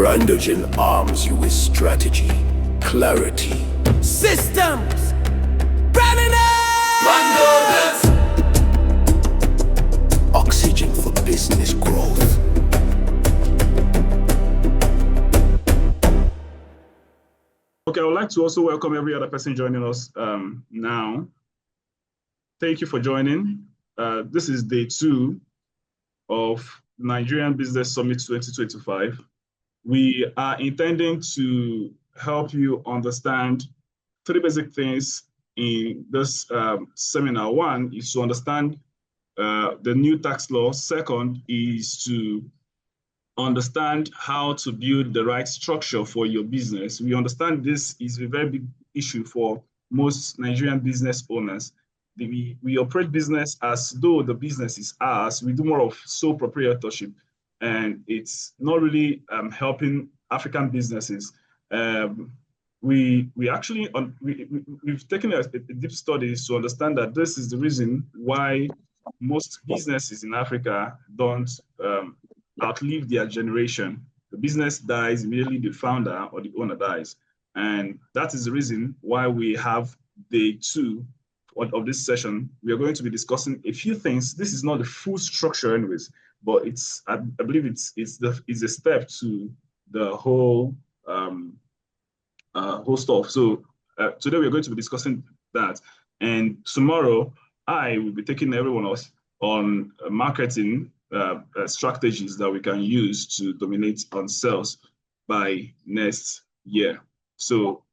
Brandogen arms you with strategy, clarity, systems. Brandogen! Oxygen for business growth. Okay, I would like to also welcome every other person joining us now. Thank you for joining. This is day 2 of Nigerian Business Summit 2025. We are intending to help you understand 3 basic things in this seminar. 1 is to understand the new tax law. 2nd is to understand how to build the right structure for your business. We understand this is a very big issue for most Nigerian business owners. We operate business as though the business is ours. We do more of sole proprietorship, and it's not really helping African businesses. We've taken a deep study to understand that this is the reason why most businesses in Africa don't outlive their generation. The business dies immediately the founder or the owner dies. And that is the reason why we have day 2 of this session. We are going to be discussing a few things. This is not the full structure anyways, but I believe it's a step to the whole whole stuff. So today we're going to be discussing that. And tomorrow I will be taking everyone else on marketing strategies that we can use to dominate on sales by next year. So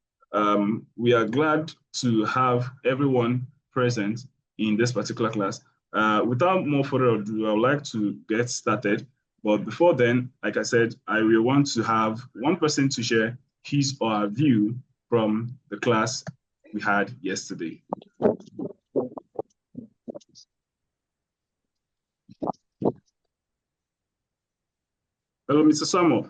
we are glad to have everyone present in this particular class. Without more further ado, I would like to get started. But before then, like I said, I will want to have one person to share his or her view from the class we had yesterday. Hello, Mr. Samuel.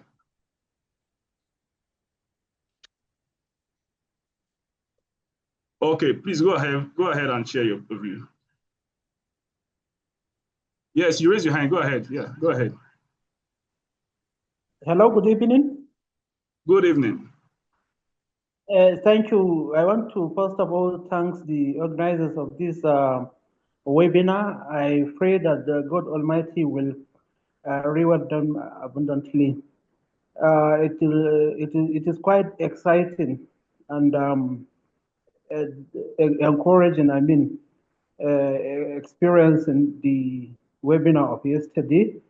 Okay, please go ahead and share your view. Yes, you raise your hand. Go ahead. Yeah, go ahead. Hello, good evening. Good evening. Thank you. I want to first of all thank the organizers of this webinar. I pray that God Almighty will reward them abundantly. It is quite exciting and encouraging. I mean, experiencing the webinar of yesterday.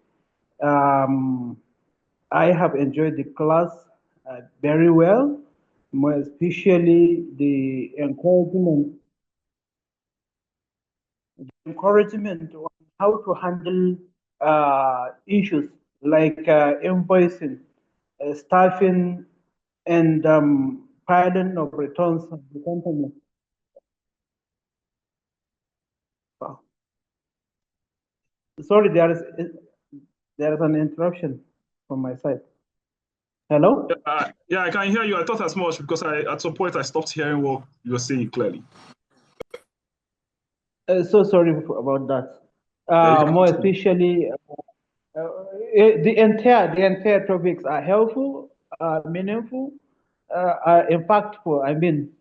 I have enjoyed the class very well, more especially the encouragement on how to handle issues like invoicing, staffing, and filing of returns of the company. Wow. Sorry, there is an interruption from my side. Hello? Yeah, I can hear you. I thought as much because at some point I stopped hearing what you were saying clearly. So sorry about that. More especially, the entire topics are helpful, meaningful, are impactful. I mean,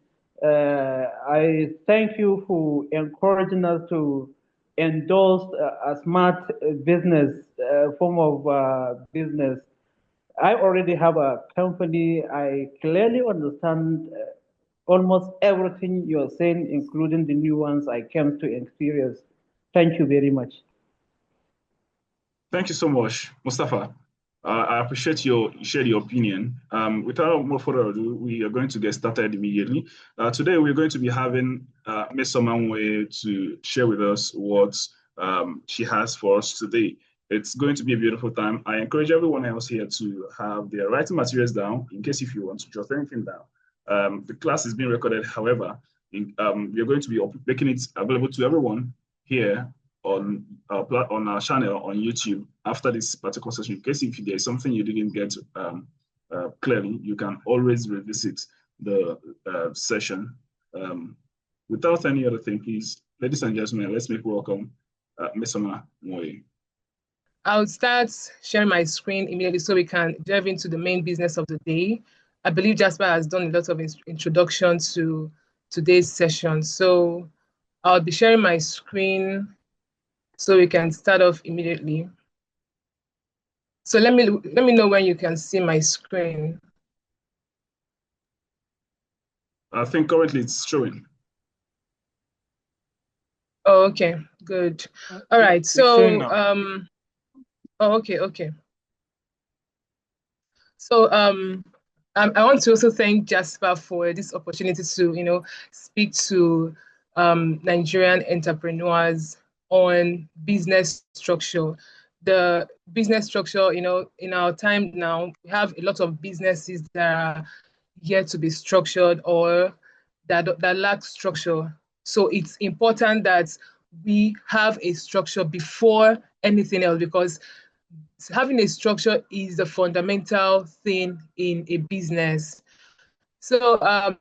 I thank you for encouraging us to endorse a smart business form of business. I already have a company. I clearly understand almost everything you're saying, including the new ones I came to experience. Thank you very much. Thank you so much, Mustafa. I appreciate you shared your opinion. Without more further ado, we are going to get started immediately. Today, we're going to be having Ms. Somanwe to share with us what she has for us today. It's going to be a beautiful time. I encourage everyone else here to have their writing materials down in case if you want to jot anything down. The class is being recorded, however, we are going to be making it available to everyone here on our channel on YouTube after this particular session. In case if there is something you didn't get clearly, you can always revisit the session. Without any other thing, please, ladies and gentlemen, let's make welcome Ms. Somanwe. I'll start sharing my screen immediately so we can delve into the main business of the day. I believe Jasper has done a lot of introduction to today's session. So I'll be sharing my screen so we can start off immediately. So let me know when you can see my screen. I think currently it's showing. Oh, okay, good. All right. So oh, okay. So I want to also thank Jasper for this opportunity to speak to Nigerian entrepreneurs on business structure. The business structure, in our time now, we have a lot of businesses that are yet to be structured or that lack structure. So it's important that we have a structure before anything else, because having a structure is the fundamental thing in a business. So a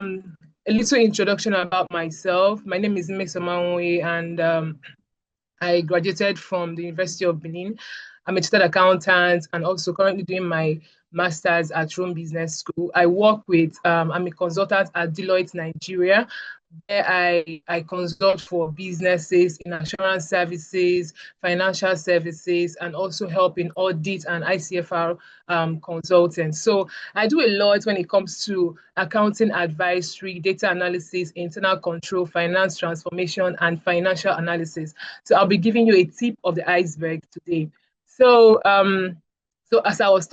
little introduction about myself. My name is Mesomanwe, and I graduated from the University of Benin. I'm a chartered accountant and also currently doing my master's at Rome Business School. I work with, I'm a consultant at Deloitte Nigeria, where I consult for businesses in assurance services, financial services, and also help in audit and ICFR consultants. So I do a lot when it comes to accounting advisory, data analysis, internal control, finance transformation, and financial analysis. So I'll be giving you a tip of the iceberg today. So, so as I was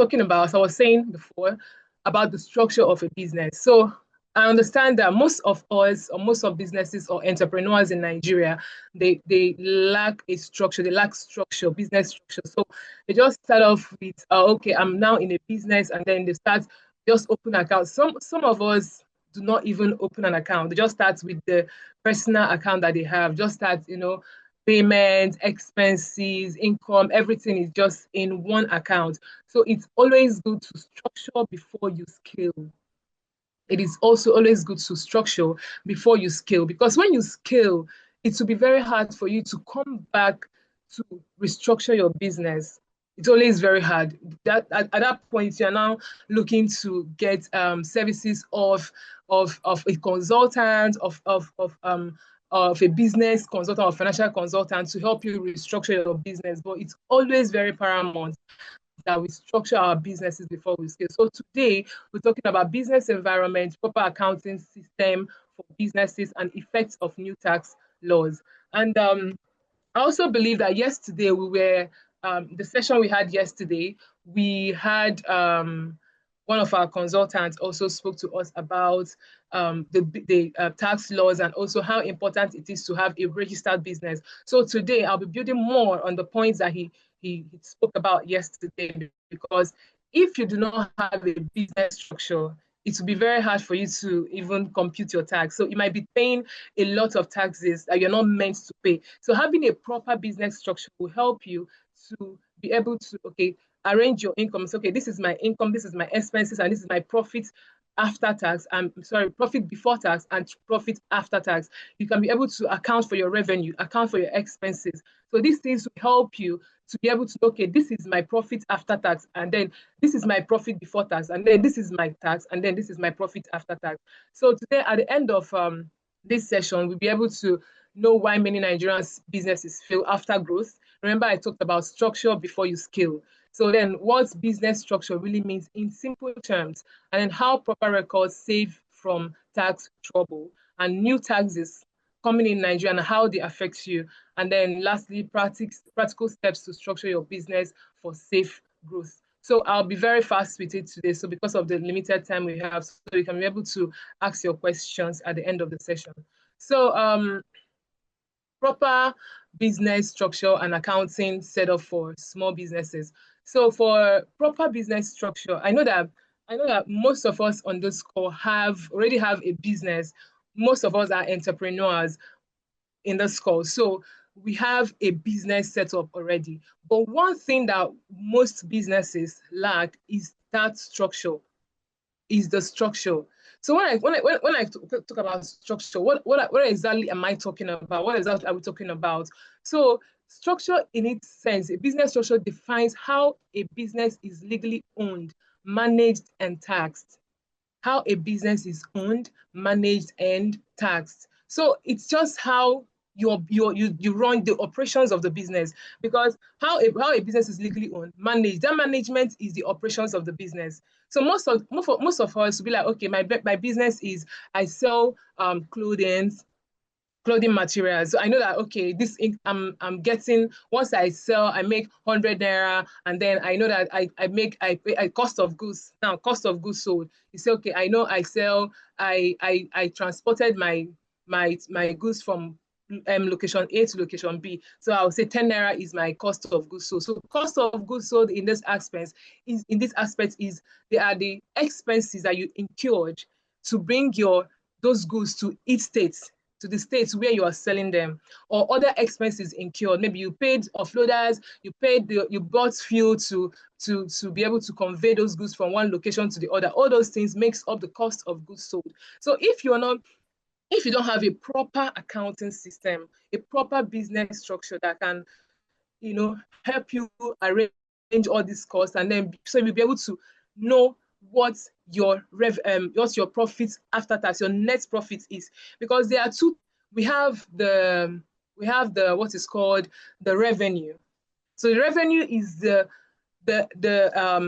saying before about the structure of a business. So I understand that most of us, or most of businesses or entrepreneurs in Nigeria, they lack a structure. They lack structure, business structure. So they just start off with, okay, I'm now in a business, and then they start just open accounts. Some of us do not even open an account. They just start with the personal account that they have. Just start, payment, expenses, income, everything is just in one account. So it's always good to structure before you scale. It is also always good to structure before you scale, because when you scale, it will be very hard for you to come back to restructure your business. It's always very hard. That at that point, you're now looking to get services of a consultant, of a business consultant or financial consultant to help you restructure your business. But it's always very paramount that we structure our businesses before we scale. So today we're talking about business environment, proper accounting system for businesses, and effects of new tax laws. And I also believe that yesterday the session we had yesterday, we had one of our consultants also spoke to us about the tax laws and also how important it is to have a registered business. So today I'll be building more on the points that he spoke about yesterday, because if you do not have a business structure, it will be very hard for you to even compute your tax. So you might be paying a lot of taxes that you're not meant to pay. So having a proper business structure will help you to be able to, okay, arrange your income. So, okay, this is my income, this is my expenses, and this is my profit after tax. I'm sorry, profit before tax and profit after tax. You can be able to account for your revenue, account for your expenses. So these things will help you to be able to, okay, this is my profit after tax, and then this is my profit before tax, and then this is my tax, and then this is my profit after tax. So today, at the end of this session, we'll be able to know why many Nigerian businesses fail after growth. Remember, I talked about structure before you scale. So then what business structure really means in simple terms, and then how proper records save from tax trouble, and new taxes coming in Nigeria and how they affect you. And then lastly, practical steps to structure your business for safe growth. So I'll be very fast with it today. So because of the limited time we have, so you can be able to ask your questions at the end of the session. So proper business structure and accounting setup for small businesses. So for proper business structure, I know that most of us on this call already have a business. Most of us are entrepreneurs in this call. So we have a business set up already. But one thing that most businesses lack is that structure, is the structure. So when I talk about structure, what exactly am I talking about? What exactly are we talking about? So structure in its sense, a business structure defines how a business is legally owned, managed, and taxed. How a business is owned, managed, and taxed. So it's just how you run the operations of the business, because how a business is legally owned, managed, that management is the operations of the business. So most of us will be like, okay, my business is I sell clothing materials. So I know that, okay, I'm getting, once I sell, I make 100 naira, and then I know that I pay cost of goods. Now, cost of goods sold. You say, okay, I know I sell, I transported my goods from location A to location B. So I'll say 10 naira is my cost of goods sold. So cost of goods sold in this aspect is they are the expenses that you incurred to bring those goods to each state, to the states where you are selling them, or other expenses incurred. Maybe you paid offloaders, you bought fuel to be able to convey those goods from one location to the other. All those things makes up the cost of goods sold. So if you don't have a proper accounting system, a proper business structure that can, help you arrange all these costs, and then so you'll be able to know what what's your profit after tax, your net profit is. Because there are two. We have the what is called the revenue. So the revenue is the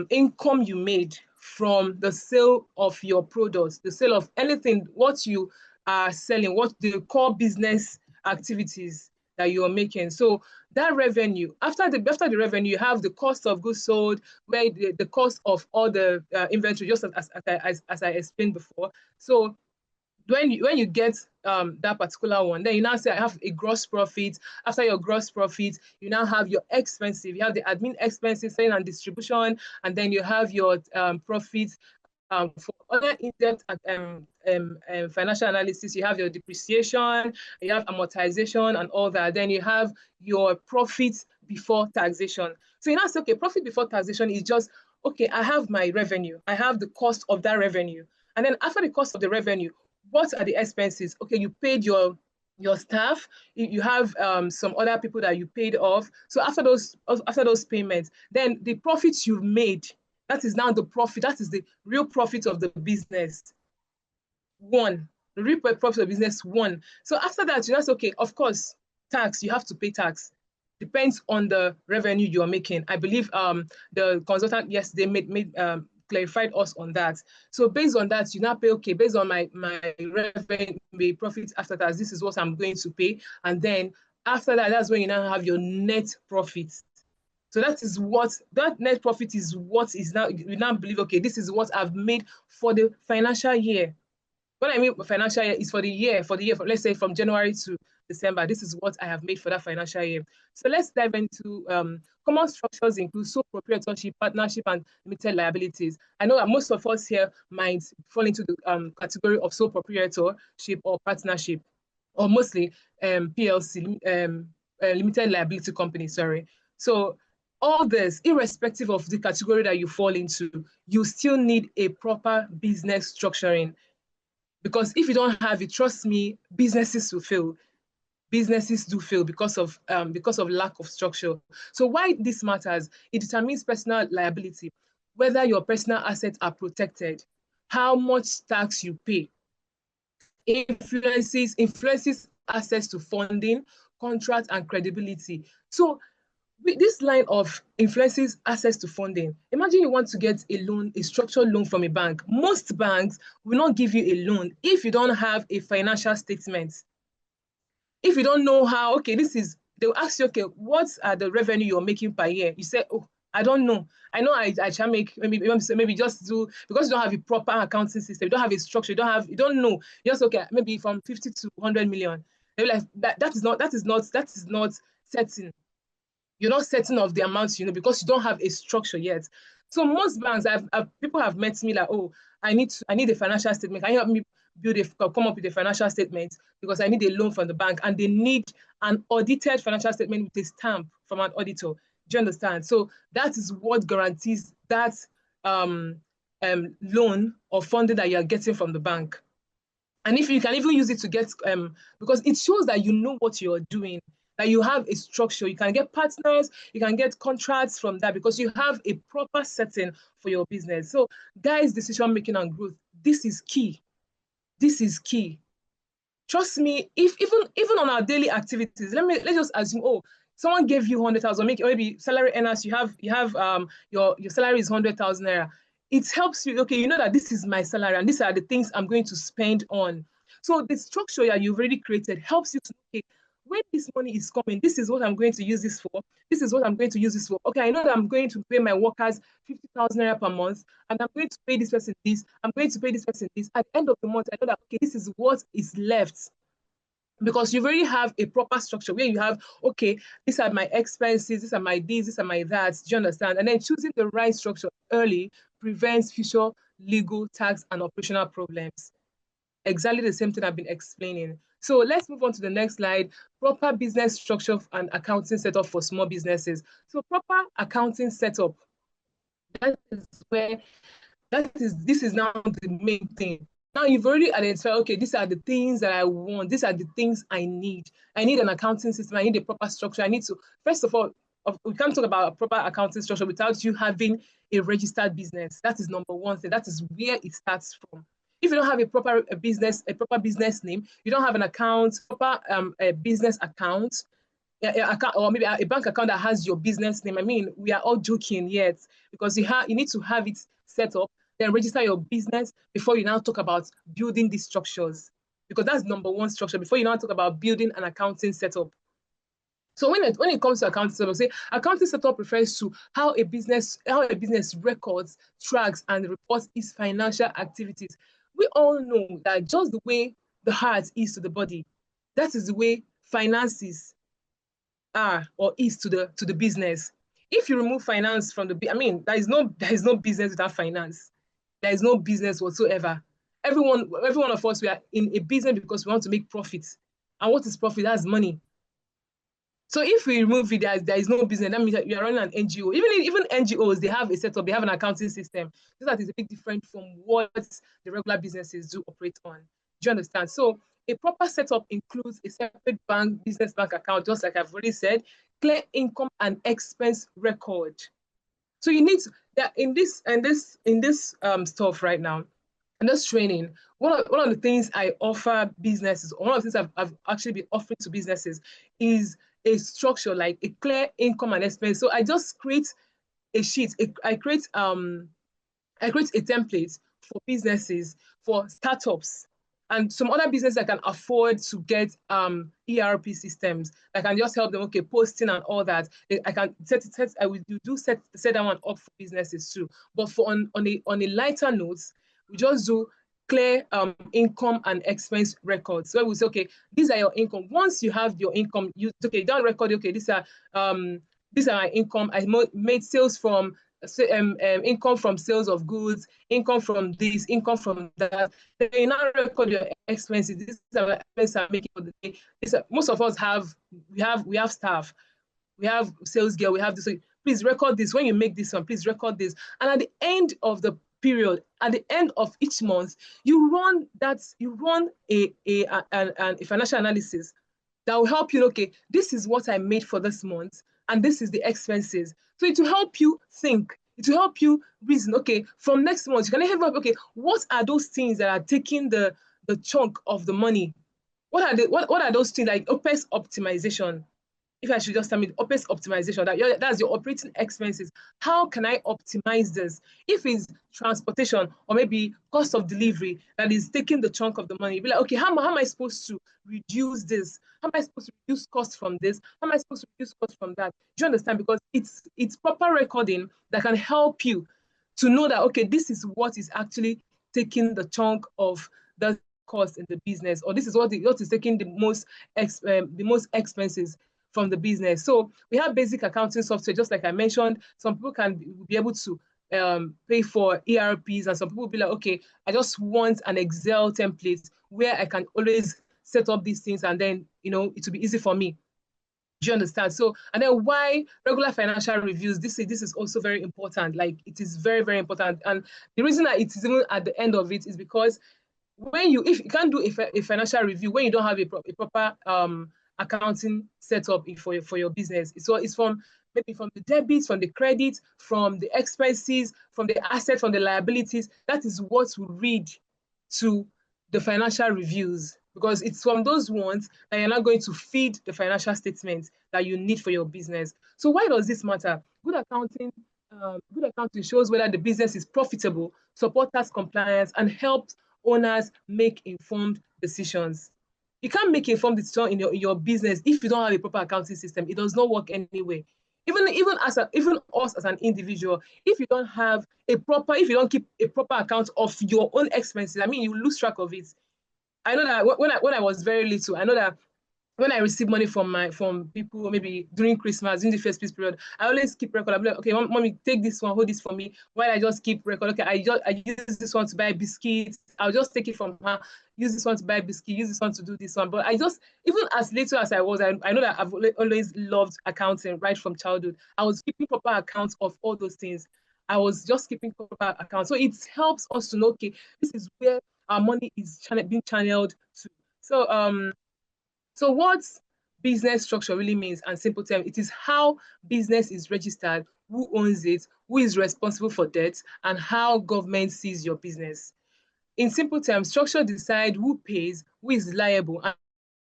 income you made from the sale of your products, the sale of anything, what you are selling, what the core business activities that you are making. So that revenue, after the revenue, you have the cost of goods sold, where the cost of all the inventory, just as I explained before. So when you get that particular one, then you now say I have a gross profit. After your gross profit, you now have your expenses. You have the admin expenses, selling and distribution, and then you have your profits. For other in-depth financial analysis, you have your depreciation, you have amortization, and all that. Then you have your profits before taxation. So you now say, okay, profit before taxation is just, okay, I have my revenue, I have the cost of that revenue. And then after the cost of the revenue, what are the expenses? Okay, you paid your staff, you have some other people that you paid off. So after those payments, then the profits you've made, that is now the profit. That is the real profit of the business. One, the real profit of business, one. So after that, that's okay. Of course, tax, you have to pay tax. Depends on the revenue you are making. I believe the consultant yesterday made clarified us on that. So based on that, you now pay, okay, based on my revenue, my profit after tax, this is what I'm going to pay. And then after that, that's when you now have your net profit. So that net profit is what is now, you now believe, okay, this is what I've made for the financial year. What I mean financial year is for the year, let's say from January to December, this is what I have made for that financial year. So let's dive into common structures include sole proprietorship, partnership, and limited liabilities. I know that most of us here might fall into the category of sole proprietorship or partnership, or mostly PLC, limited liability company, sorry. So all this, irrespective of the category that you fall into, you still need a proper business structuring. Because if you don't have it, trust me, businesses will fail. Businesses do fail because of lack of structure. So why this matters? It determines personal liability, whether your personal assets are protected, how much tax you pay, influences access to funding, contract, and credibility. So this line of influences access to funding. Imagine you want to get a loan, a structured loan from a bank. Most banks will not give you a loan if you don't have a financial statement. If you don't know how, okay, they'll ask you, okay, what are the revenue you're making per year? You say, oh, I don't know. I know I shall make, maybe just do, because you don't have a proper accounting system, you don't have a structure, you don't know. Just, okay, maybe from 50 to 100 million. They're like, that is not certain. You're not certain of the amounts, because you don't have a structure yet. So most banks, people have met me like, oh, I need a financial statement. Can you help me come up with a financial statement, because I need a loan from the bank, and they need an audited financial statement with a stamp from an auditor. Do you understand? So that is what guarantees that loan or funding that you're getting from the bank. And if you can even use it to get, because it shows that you know what you're doing. that you have a structure. You can get partners, you can get contracts from that because you have a proper setting for your business. So guys, decision making and growth, this is key. This is key. Trust me, if even on our daily activities, let's just assume, oh, someone gave you 100,000, maybe salary earners, you have your salary is 100,000 naira. It helps you, okay, you know that this is my salary and these are the things I'm going to spend on. So the structure that you've already created helps you to, okay, when this money is coming, this is what I'm going to use this for. This is what I'm going to use this for. Okay, I know that I'm going to pay my workers 50,000 naira per month, and I'm going to pay this person this. I'm going to pay this person this. At the end of the month, I know that, okay, this is what is left. Because you already have a proper structure where you have, okay, these are my expenses, these are my this, these are my that. Do you understand? And then choosing the right structure early prevents future legal, tax, and operational problems. Exactly the same thing I've been explaining. So let's move on to the next slide. Proper business structure and accounting setup for small businesses. So proper accounting setup, this is now the main thing. Now you've already identified, okay, these are the things that I want. These are the things I need. I need an accounting system. I need a proper structure. I need to, first of all, we can't talk about a proper accounting structure without you having a registered business. That is number one thing. That is where it starts from. If you don't have a proper business name, you don't have an account, proper a business account, or maybe a bank account that has your business name. I mean, we are all joking yet because you need to have it set up, then register your business before you now talk about building these structures, because that's number one structure before you now talk about building an accounting setup. So when it comes to accounting setup, say accounting setup refers to how a business records, tracks, and reports its financial activities. We all know that just the way the heart is to the body, that is the way finances are or is to the business. If you remove finance from I mean, there is no business without finance. There is no business whatsoever. Every one of us, we are in a business because we want to make profits. And what is profit? That's money. So if we remove it, there is no business. That means that you are running an NGO. Even NGOs, they have a setup, they have an accounting system. So that is a bit different from what the regular businesses do operate on. Do you understand? So a proper setup includes a separate business bank account, just like I've already said, clear income and expense record. So you need that in this stuff right now, and this training, one of the things I offer businesses, one of the things I've actually been offering to businesses is a structure, like a clear income and expense. So I just create a sheet. I create a template for businesses, for startups, and some other businesses that can afford to get ERP systems that can just help them, okay, posting and all that. I can set that one up for businesses too. But for on a lighter note, we just do clear income and expense records. So we say, okay, these are your income. Once you have your income, you don't record, okay, these are my income. I made sales from income from sales of goods, income from this, income from that. Then you now record your expenses. This is our expenses I'm making for the day. Most of us we have staff, we have sales girl, we have this. So please record this. When you make this one, please record this. And at the end of the period, at the end of each month, you run a financial analysis that will help you. Okay, this is what I made for this month, and this is the expenses. So it will help you think. It will help you reason. Okay, from next month, you can have, okay, what are those things that are taking the chunk of the money? What are those things, like OPEX optimization? If I should just tell me OPEX optimization, that's your operating expenses. How can I optimize this? If it's transportation or maybe cost of delivery that is taking the chunk of the money, be like, okay, how am I supposed to reduce this? How am I supposed to reduce costs from this? How am I supposed to reduce costs from that? Do you understand? Because it's proper recording that can help you to know that, okay, this is what is actually taking the chunk of the cost in the business, or this is what is taking the most expenses from the business. So we have basic accounting software, just like I mentioned. Some people can be able to pay for ERPs, and some people will be like, okay, I just want an Excel template where I can always set up these things, and then it will be easy for me. Do you understand? So, and then why regular financial reviews? This is also very important. Like, it is very, very important. And the reason that it is even at the end of it is because if you can't do a financial review when you don't have a proper accounting setup for your business. So it's from maybe from the debits, from the credit, from the expenses, from the assets, from the liabilities. That is what we read to the financial reviews, because it's from those ones that you're not going to feed the financial statements that you need for your business. So why does this matter? Good accounting shows whether the business is profitable, supports tax compliance, and helps owners make informed decisions. You can't make informed decisions in your business if you don't have a proper accounting system. It does not work anyway. Even us as an individual, if you don't keep a proper account of your own expenses, I mean, you lose track of it. I know that when I was very little, I know that when I receive money from people, maybe during Christmas, in the festive period, I always keep record. I'm like, okay, mommy, take this one, hold this for me. While I just keep record, okay, I use this one to buy biscuits. I'll just take it from her. Use this one to buy biscuits. Use this one to do this one. But I just, even as little as I was, I know that I've always loved accounting right from childhood. I was keeping proper accounts of all those things. I was just keeping proper accounts. So it helps us to know, okay, this is where our money is being channeled to. So what business structure really means, and simple term, it is how business is registered, who owns it, who is responsible for debt, and how government sees your business. In simple terms, structure decide who pays, who is liable, and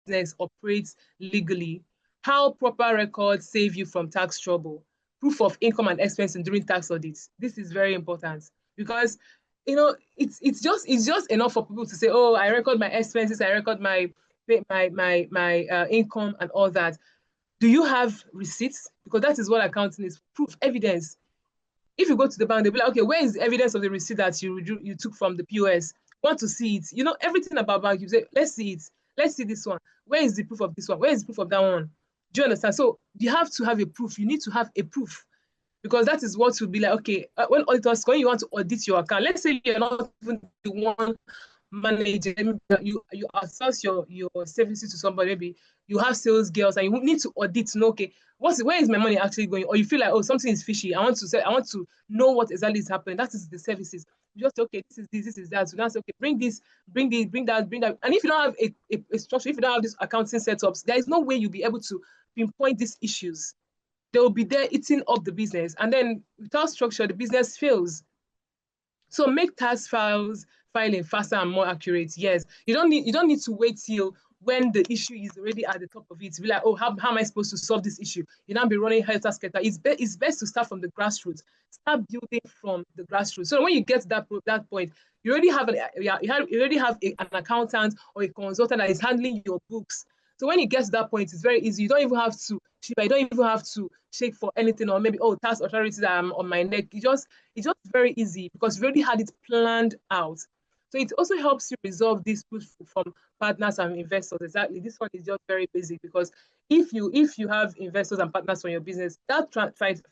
business operates legally, how proper records save you from tax trouble, proof of income and expense during tax audits. This is very important because it's just enough for people to say, oh, I record my expenses, I record my income and all that. Do you have receipts? Because that is what accounting is, proof, evidence. If you go to the bank, they'll be like, okay, where is the evidence of the receipt that you took from the POS? Want to see it? Everything about bank, you say, let's see it. Let's see this one. Where is the proof of this one? Where is the proof of that one? Do you understand? So you have to have a proof. You need to have a proof, because that is what will be like, okay, when you want to audit your account, let's say you're not even the one manager, you outsource your services to somebody, maybe you have sales girls and you need to audit to know, okay, where is my money actually going? Or you feel like, oh, something is fishy. I want to know what exactly is happening. That is the services. You just say, okay, this is this is that. So now say, okay, bring this, bring that. And if you don't have a structure, if you don't have this accounting setups, there is no way you'll be able to pinpoint these issues. They will be there eating up the business. And then without structure, the business fails. So make tax filing faster and more accurate. Yes, you don't need to wait till when the issue is already at the top of it to be like, oh, how am I supposed to solve this issue? You now be running helter-skelter. It's best to start from the grassroots. Start building from the grassroots. So when you get to that point, you already have an accountant or a consultant that is handling your books. So when it gets to that point, it's very easy. You don't even have to shake for anything, or maybe, oh, tax authorities are on my neck. It's just very easy because you already had it planned out. So it also helps you resolve disputes from partners and investors. Exactly. This one is just very basic, because if you have investors and partners for your business, that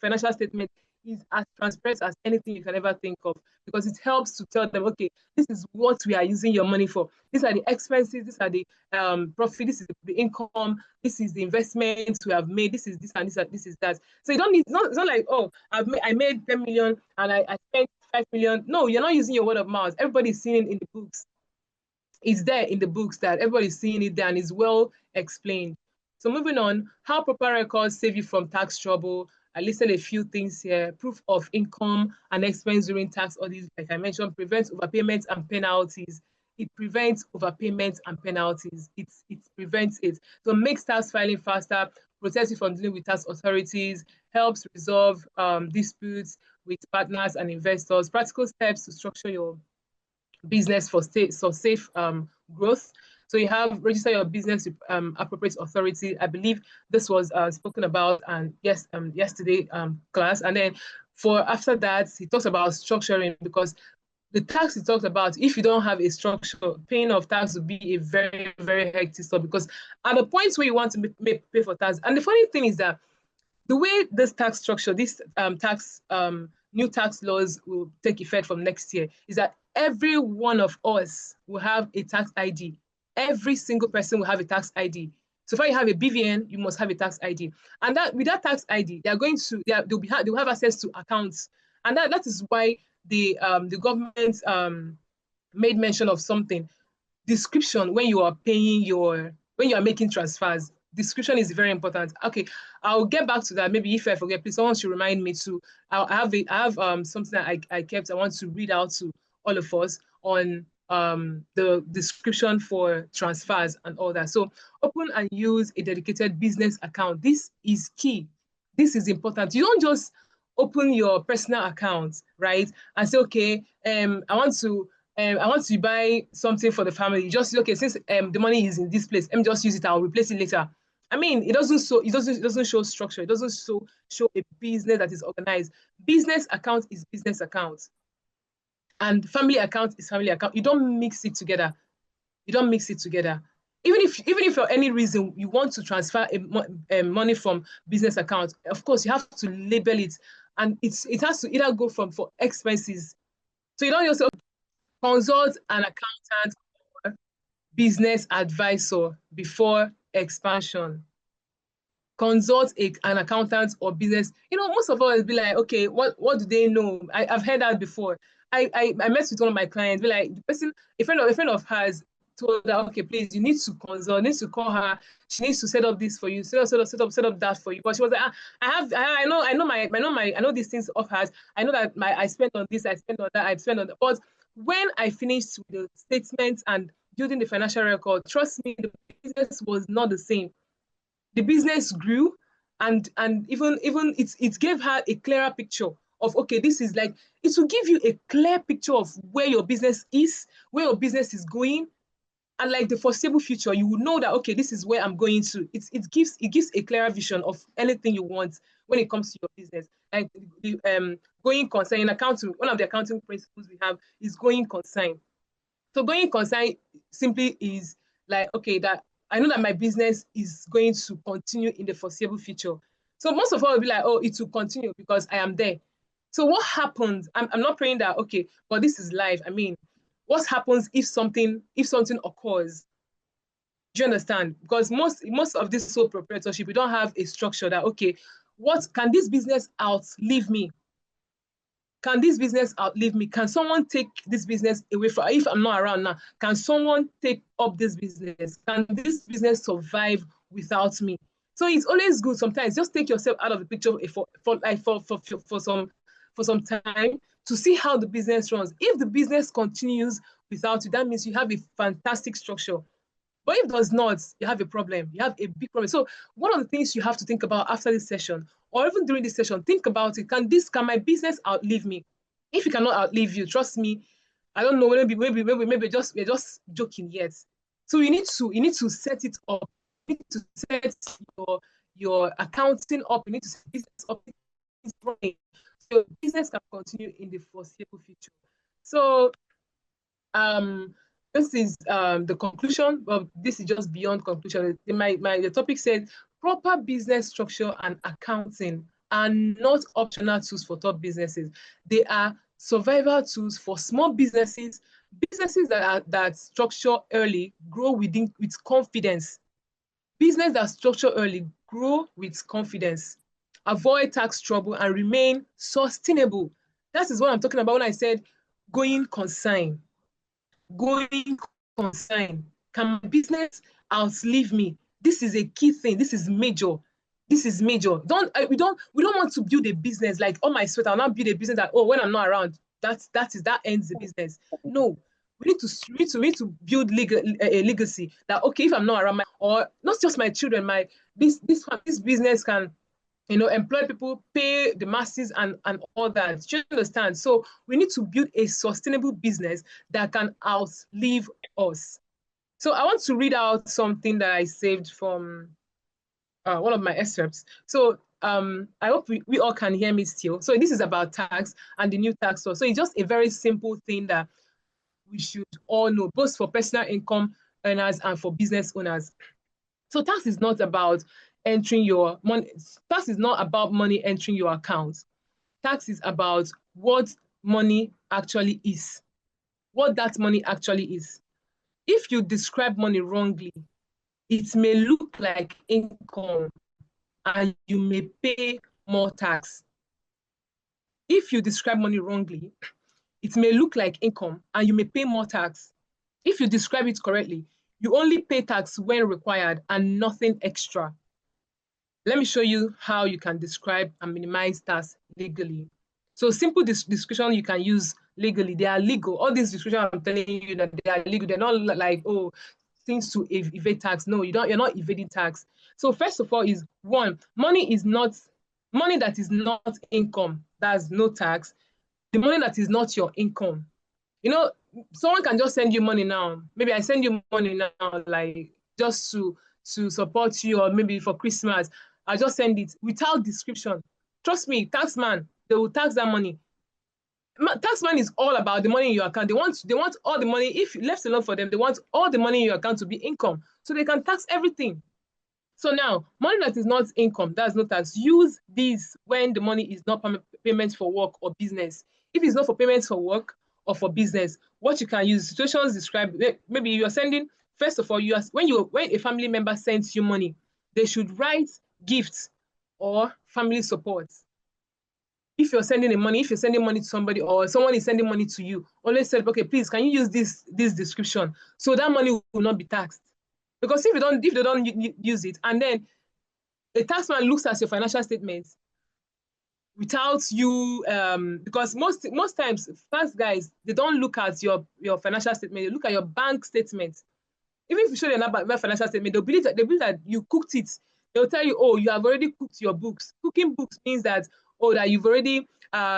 financial statement is as transparent as anything you can ever think of, because it helps to tell them, okay, this is what we are using your money for. These are the expenses, these are the profit, this is the income, this is the investments we have made, this is this and this is that. So you don't need, it's not like, oh, I made 10 million and I spent 5 million. No, you're not using your word of mouth. Everybody's seeing it in the books. It's there in the books that everybody's seeing it there and is well explained. So moving on, how proper records save you from tax trouble. I listed a few things here. Proof of income and expense during tax audits, like I mentioned, prevents overpayments and penalties. It prevents overpayments and penalties. It prevents it. So makes tax filing faster, protects you from dealing with tax authorities, helps resolve disputes with partners and investors. Practical steps to structure your business for safe growth. So you have register your business with appropriate authority. I believe this was spoken about and yesterday class. And then after that, he talks about structuring, because the tax he talked about, if you don't have a structure, paying of tax will be a very, very hectic stuff, because at the points where you want to pay for tax, and the funny thing is that the way this tax structure, this new tax laws will take effect from next year, is that every one of us will have a tax ID. Every single person will have a tax ID. So if you have a BVN, you must have a tax ID. And that with that tax ID, they'll have access to accounts. And that is why the government made mention of something. Description when you are making transfers. description is very important. Okay, I'll get back to that. Maybe if I forget, please someone should remind me to. I have something that I kept. I want to read out to all of us on the description for transfers and all that. So open and use a dedicated business account. This is key. This is important. You don't just open your personal account, right, and say, okay, I want to buy something for the family. You just say, okay, since the money is in this place, let me just use it. I'll replace it later. I mean, it doesn't show structure. It doesn't show a business that is organized. Business account is business account, and family account is family account. You don't mix it together. You don't mix it together. Even if for any reason you want to transfer money from business account, of course you have to label it, and it has to either go for expenses. So you don't just consult an accountant or business advisor before expansion. Consult an accountant or business. Most of us be like, okay, what do they know? I've heard that before. I met with one of my clients, be like, the person, a friend of hers told her, okay, please, you need to consult, need to call her. She needs to set up this for you, set up that for you. But she was like, I know these things of hers. I know that I spent on this, I spent on that, I spent on that. But when I finished with the statements and building the financial record, trust me, the business was not the same. The business grew, and even it gave her a clearer picture of, okay, this is like, it will give you a clear picture of where your business is, where your business is going, and like the foreseeable future, you will know that, okay, this is where I'm going to. It gives a clearer vision of anything you want when it comes to your business. Like the going concern in accounting, one of the accounting principles we have is going concern. So going concern simply is like, okay, that I know that my business is going to continue in the foreseeable future. So most of all will be like, oh, it will continue because I am there. So what happens? I'm not praying that, okay, but this is life. I mean, what happens if something occurs? Do you understand? Because most of this sole proprietorship, we don't have a structure that, okay, what can this business outlive me? Can this business outlive me? Can someone take this business away from, if I'm not around now, can someone take up this business? Can this business survive without me? So it's always good sometimes just take yourself out of the picture for some time to see how the business runs. If the business continues without you, that means you have a fantastic structure. But if it does not, you have a problem. You have a big problem. So one of the things you have to think about after this session, or even during this session, think about it. Can my business outlive me? If it cannot outlive you, trust me, I don't know, maybe we're just joking yet. So you need to set it up. You need to set your accounting up. You need to set business up. So your business can continue in the foreseeable future. So this is the conclusion, but this is just beyond conclusion. The topic said proper business structure and accounting are not optional tools for top businesses. They are survival tools for small businesses that structure early, grow with confidence. Business that structure early, grow with confidence, avoid tax trouble, and remain sustainable. That is what I'm talking about when I said going concern. Going concern. Can my business outlive me? This is a key thing. This is major. This is major. We don't want to build a business like, oh, my sweat, I'll not build a business that, oh, when I'm not around, that ends the business. No, we need to build a legacy that, okay, if I'm not around, or not just my children, this business can, employ people, pay the masses, and all that. Do you understand? So we need to build a sustainable business that can outlive us. So I want to read out something that I saved from one of my excerpts. So I hope we all can hear me still. So this is about tax and the new tax law. So it's just a very simple thing that we should all know, both for personal income earners and for business owners. So tax is not about entering your money. Tax is not about money entering your account. Tax is about what money actually is, what that money actually is. If you describe money wrongly, it may look like income and you may pay more tax. If you describe money wrongly, it may look like income and you may pay more tax. If you describe it correctly, You only pay tax when required and nothing extra. Let me show you how you can describe and minimize tax legally. So simple description you can use legally. They are legal. All these descriptions I'm telling you that they are legal. They're not like, oh, things to evade tax. No, you're not evading tax. So first of all is one, money that is not income. That's no tax. The money that is not your income. You know, someone can just send you money now. Maybe I send you money now, like just to support you, or maybe for Christmas. I just send it without description. Trust me, taxman, they will tax that money. Taxman is all about the money in your account. They want all the money. If left alone for them, they want all the money in your account to be income, so they can tax everything. So now, money that is not income, that's no tax. Use these when the money is not payment for work or business. If it's not for payments for work or for business, what you can use, situations described, maybe you're sending, first of all, when a family member sends you money, they should write gifts or family support. If you're sending money to somebody or someone is sending money to you, always say, okay, please, can you use this description? So that money will not be taxed. Because if they don't use it, and then a taxman looks at your financial statements without you, because most times, tax guys, they don't look at your financial statement, they look at your bank statement. Even if you show them that financial statement, they believe that you cooked it. They'll tell you, oh, you have already cooked your books. Cooking books means that, oh, that you've already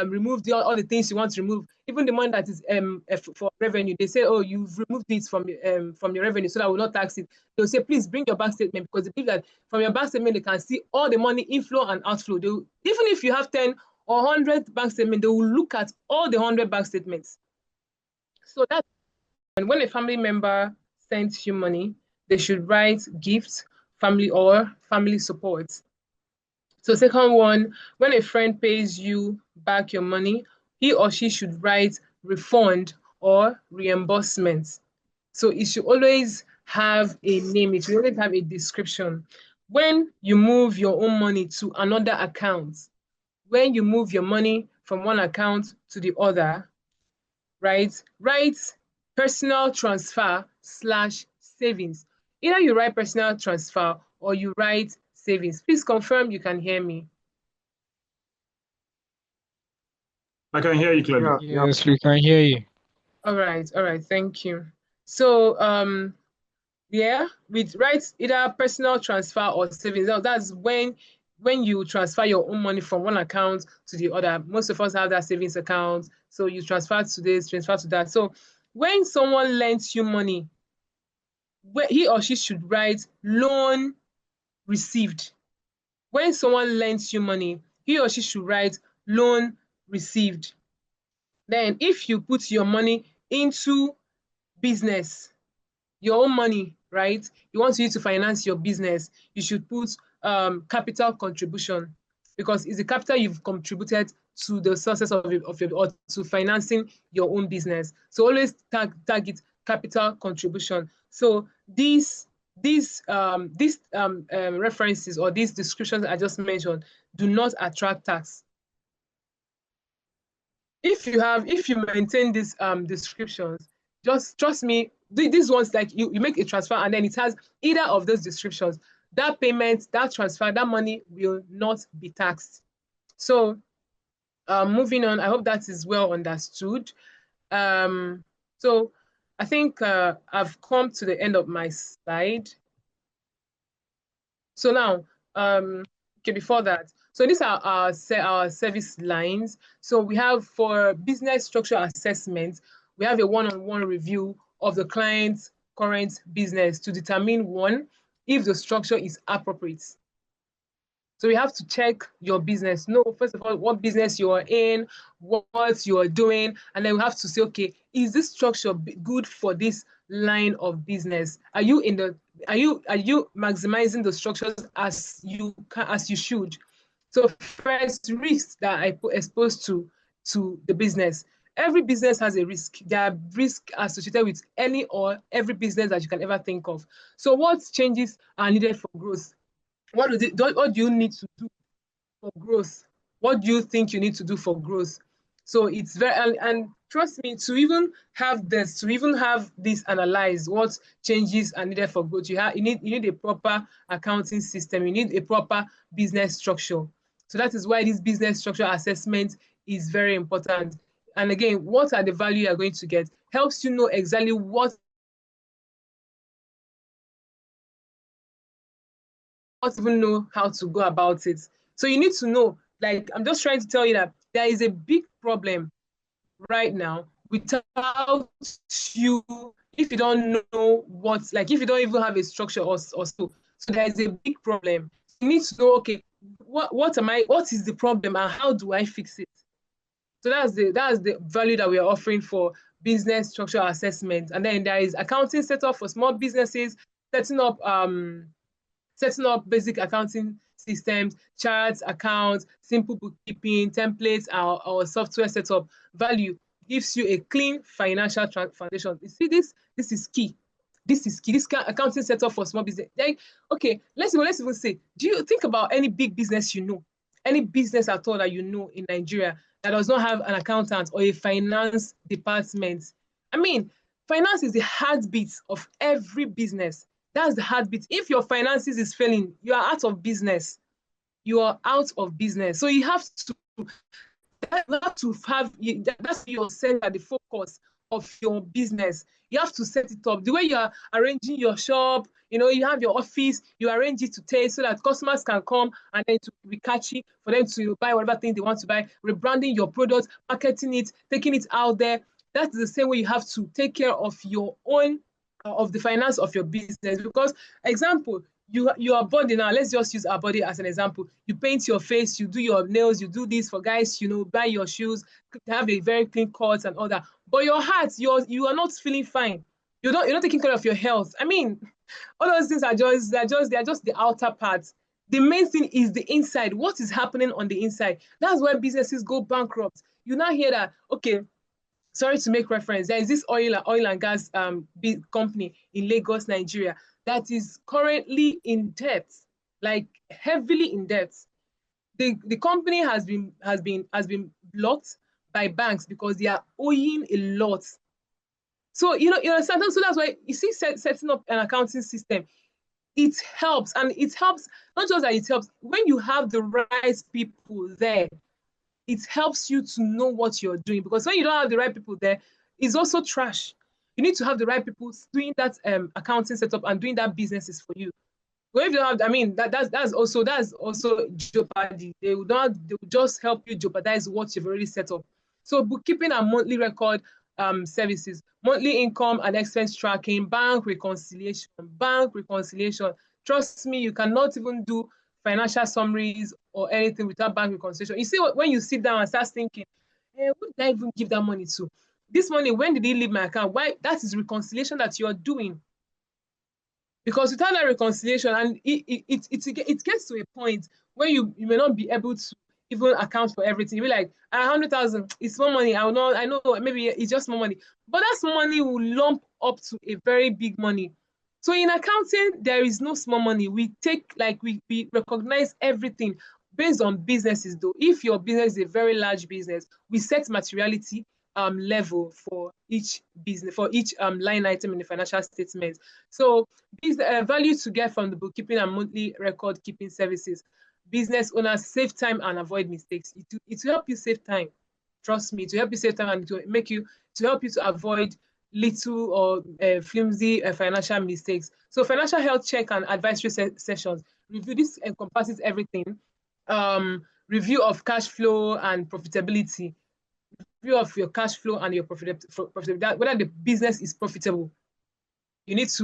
removed all the things you want to remove. Even the money that is for revenue, they say, oh, you've removed it from your revenue, so that will not tax it. They'll say, please bring your bank statement, because they believe that from your bank statement, they can see all the money inflow and outflow. Even if you have 10 or 100 bank statements, they will look at all the 100 bank statements. So that's, and when a family member sends you money, they should write gifts, family or family support. So second one, when a friend pays you back your money, he or she should write refund or reimbursement. So it should always have a name. It should always have a description. When you move your own money to another account, when you move your money from one account to the other, right? Write personal transfer / savings. Either you write personal transfer or you write savings. Please confirm you can hear me. I can hear you clearly. Yes, we can hear you. All right, thank you. So yeah, we write either personal transfer or savings. That's when you transfer your own money from one account to the other. Most of us have that savings account, so you transfer to this, transfer to that. So when someone lends you money, he or she should write loan received. When someone lends you money, he or she should write loan received. Then if you put your money into business, your own money, right? You want you to finance your business, you should put capital contribution, because it's the capital you've contributed to the success of your or to financing your own business. So always target capital contribution. So these references or these descriptions I just mentioned do not attract tax. If you maintain these descriptions, just trust me, these ones, like you make a transfer and then it has either of those descriptions, that payment, that transfer, that money will not be taxed. So moving on, I hope that is well understood. So I think I've come to the end of my slide. So now, okay, before that, so these are our service lines. So we have, for business structure assessment, we have a one-on-one review of the client's current business to determine, one, if the structure is appropriate. So we have to check your business. Know, first of all, what business you are in, what you are doing, and then we have to say, okay, is this structure good for this line of business? Are you maximizing the structures as you should? So first, risks that I exposed to the business. Every business has a risk. There are risks associated with any or every business that you can ever think of. So what changes are needed for growth? What do you need to do for growth? What do you think you need to do for growth? So it's very, and trust me, to even have this analyzed, what changes are needed for growth, you need a proper accounting system, you need a proper business structure. So that is why this business structure assessment is very important. And again, what are the value you are going to get? Helps you know exactly what even know how to go about it. So you need to know, like, I'm just trying to tell you that there is a big problem right now without you, if you don't know what, like if you don't even have a structure or so there is a big problem. You need to know, okay, what is the problem and how do I fix it? So that's the value that we are offering for business structure assessment. And then there is accounting setup for small businesses, setting up basic accounting systems, charts, accounts, simple bookkeeping, templates, or software setup. Value gives you a clean financial foundation. You see this? This is key. This is key. This accounting setup for small business. Like, okay, let's even say, do you think about any big business you know, any business at all that you know in Nigeria that does not have an accountant or a finance department? I mean, finance is the heartbeat of every business. That's the heartbeat. If your finances is failing, you are out of business. You are out of business. So you have to that's your center, the focus of your business. You have to set it up. The way you are arranging your shop, you have your office, you arrange it to taste so that customers can come and then to be catchy for them to buy whatever thing they want to buy, rebranding your product, marketing it, taking it out there. That's the same way you have to take care of your own, of the finance of your business. Because, example, your body now, let's just use our body as an example. You paint your face, you do your nails, you do this for guys, buy your shoes, have a very clean cut and all that. But your heart, you are not feeling fine. You're not taking care of your health. I mean, all those things are just the outer part. The main thing is the inside. What is happening on the inside? That's why businesses go bankrupt. You now hear that, okay, sorry to make reference, there is this oil and gas big company in Lagos, Nigeria, that is currently in debt, like heavily in debt. The company has been blocked by banks because they are owing a lot. So you understand. So that's why you see setting up an accounting system. It helps, and it helps not just that it helps when you have the right people there. It helps you to know what you're doing, because when you don't have the right people there, it's also trash. You need to have the right people doing that accounting setup and doing that businesses for you. But if you don't have, I mean, that's also jeopardy. They will just help you jeopardize what you've already set up. So bookkeeping and monthly record services, monthly income and expense tracking, bank reconciliation. Trust me, you cannot even do financial summaries or anything without bank reconciliation. You see, when you sit down and start thinking, who did I even give that money to? This money, when did it leave my account? Why? That is reconciliation that you're doing. Because without that reconciliation, and it gets to a point where you may not be able to even account for everything. You'll be like, 100,000, it's more money. I know maybe it's just more money. But that small money will lump up to a very big money. So in accounting, there is no small money. We recognize everything based on businesses though. If your business is a very large business, we set materiality level for each business, for each line item in the financial statements. So value to get from the bookkeeping and monthly record keeping services. Business owners save time and avoid mistakes. It will help you save time. Trust me, to help you save time and to help you to avoid little or flimsy financial mistakes. So financial health check and advisory sessions. Review, this encompasses everything. Review of cash flow and profitability. Review of your cash flow and your profitability, whether the business is profitable. This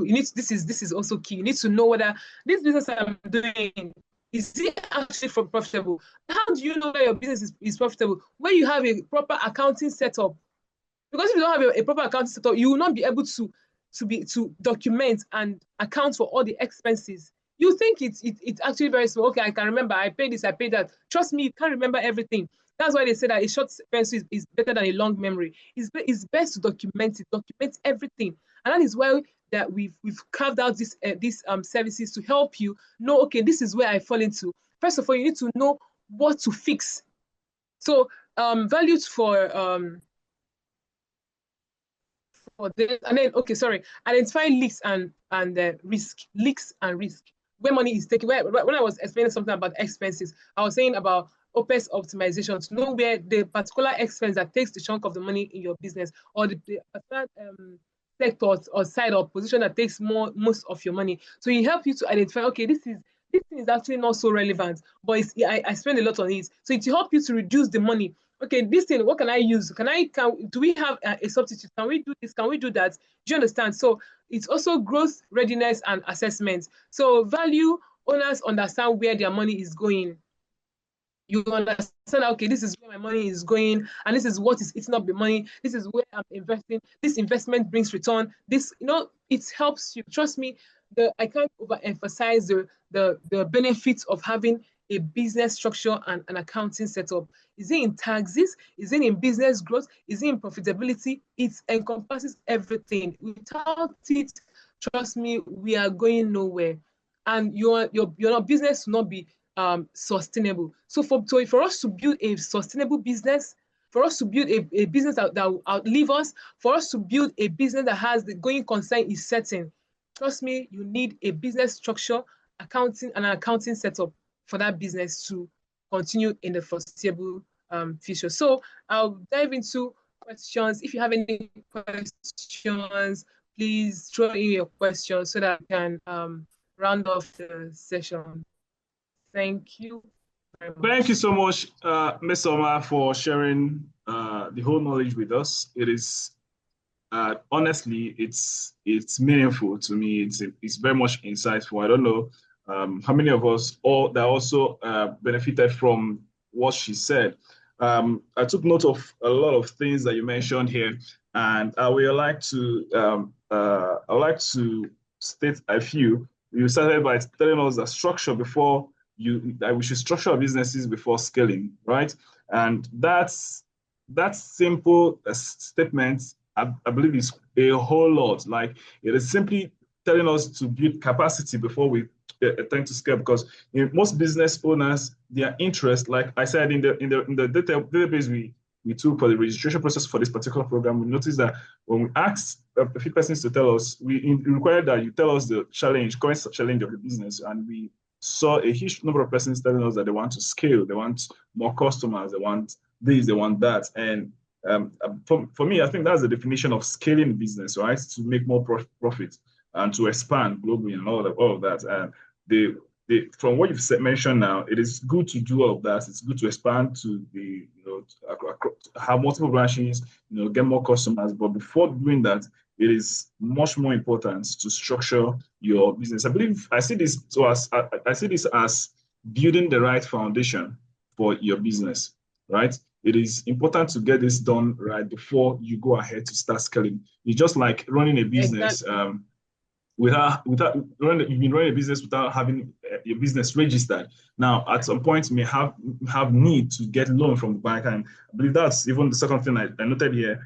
is also key. You need to know whether this business I'm doing, is it actually profitable? How do you know that your business is profitable? When you have a proper accounting setup. Because if you don't have a proper accounting setup, you will not be able to document and account for all the expenses. You think it's actually very small. Okay, I can remember, I paid this, I paid that. Trust me, you can't remember everything. That's why they say that a short pencil is better than a long memory. It's best to document everything. And that is why that we've carved out these services to help you know, okay, this is where I fall into. First of all, you need to know what to fix. So values for for this, and then okay, sorry, identify leaks and risk, leaks and risk. Where money is taken. When I was explaining something about expenses, I was saying about OPEX optimization to know where the particular expense that takes the chunk of the money in your business, or the sector or side or position that takes most of your money. So it helps you to identify, okay, this thing is actually not so relevant, but I spend a lot on it. So it helps you to reduce the money. Okay, this thing, what can I use? Do we have a substitute? Can we do this? Can we do that? Do you understand? So it's also growth, readiness, and assessment. So value owners understand where their money is going. You understand, okay, this is where my money is going, and this is what is eating up the money. This is where I'm investing. This investment brings return. This, it helps you. Trust me, I can't overemphasize the benefits of having a business structure and an accounting setup. Is it in taxes? Is it in business growth? Is it in profitability? It encompasses everything. Without it, trust me, we are going nowhere. And your business will not be sustainable. So for us to build a sustainable business, for us to build a business that will outlive us, for us to build a business that has the going concern is certain. Trust me, you need a business structure, accounting, and an accounting setup for that business to continue in the foreseeable future. So I'll dive into questions. If you have any questions, please throw in your questions so that we can round off the session. Thank you very much. Thank you so much, Ms. Omar, for sharing the whole knowledge with us. It is honestly, it's meaningful to me. It's very much insightful. I don't know how many of us that also benefited from what she said. I took note of a lot of things that you mentioned here, and I would like to state a few. You started by telling us that structure before that we should structure our businesses before scaling, right? And that simple statement, I believe, is a whole lot. Like, it is simply telling us to build capacity before we attempt to scale, because most business owners, their interest, like I said, in the database we took for the registration process for this particular program, we noticed that when we asked a few persons to tell us, we required that you tell us the current challenge of the business, and we saw a huge number of persons telling us that they want to scale, they want more customers, they want this, they want that. And for me, I think that's the definition of scaling business, right? To make more profit and to expand globally and all of that. And from what you've mentioned now, it is good to do all of that. It's good to expand to have multiple branches, get more customers. But before doing that, it is much more important to structure your business. I believe I see this as building the right foundation for your business, right? It is important to get this done right before you go ahead to start scaling. It's just like running a business. Exactly. You've been running a business without having your business registered. Now, at some point, you may have need to get loan from the bank, and I believe that's even the second thing I noted here.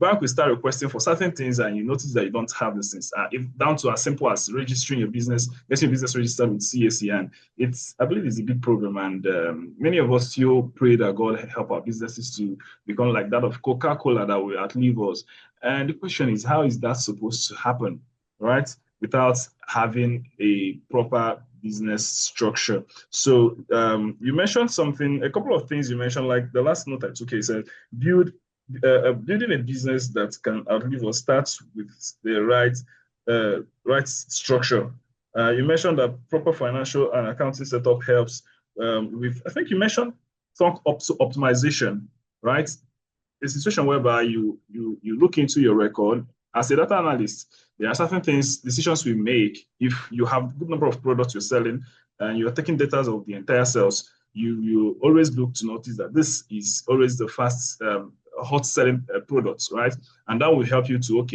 Bank will start requesting for certain things, and you notice that you don't have these things. If down to as simple as registering your business, getting your business registered with CAC, and I believe it's a big program, and many of us still pray that God help our businesses to become like that of Coca-Cola that will outlive us. And the question is, how is that supposed to happen? Right? Without having a proper business structure. So you mentioned a couple of things you mentioned, like the last note I took here said, building a business that can outlive us starts with the right structure. You mentioned that proper financial and accounting setup helps I think you mentioned some optimization, right? A situation whereby you look into your record as a data analyst. There are certain decisions we make. If you have a good number of products you're selling and you're taking data of the entire sales, you always look to notice that this is always the fast, hot selling products, right? And that will help you to,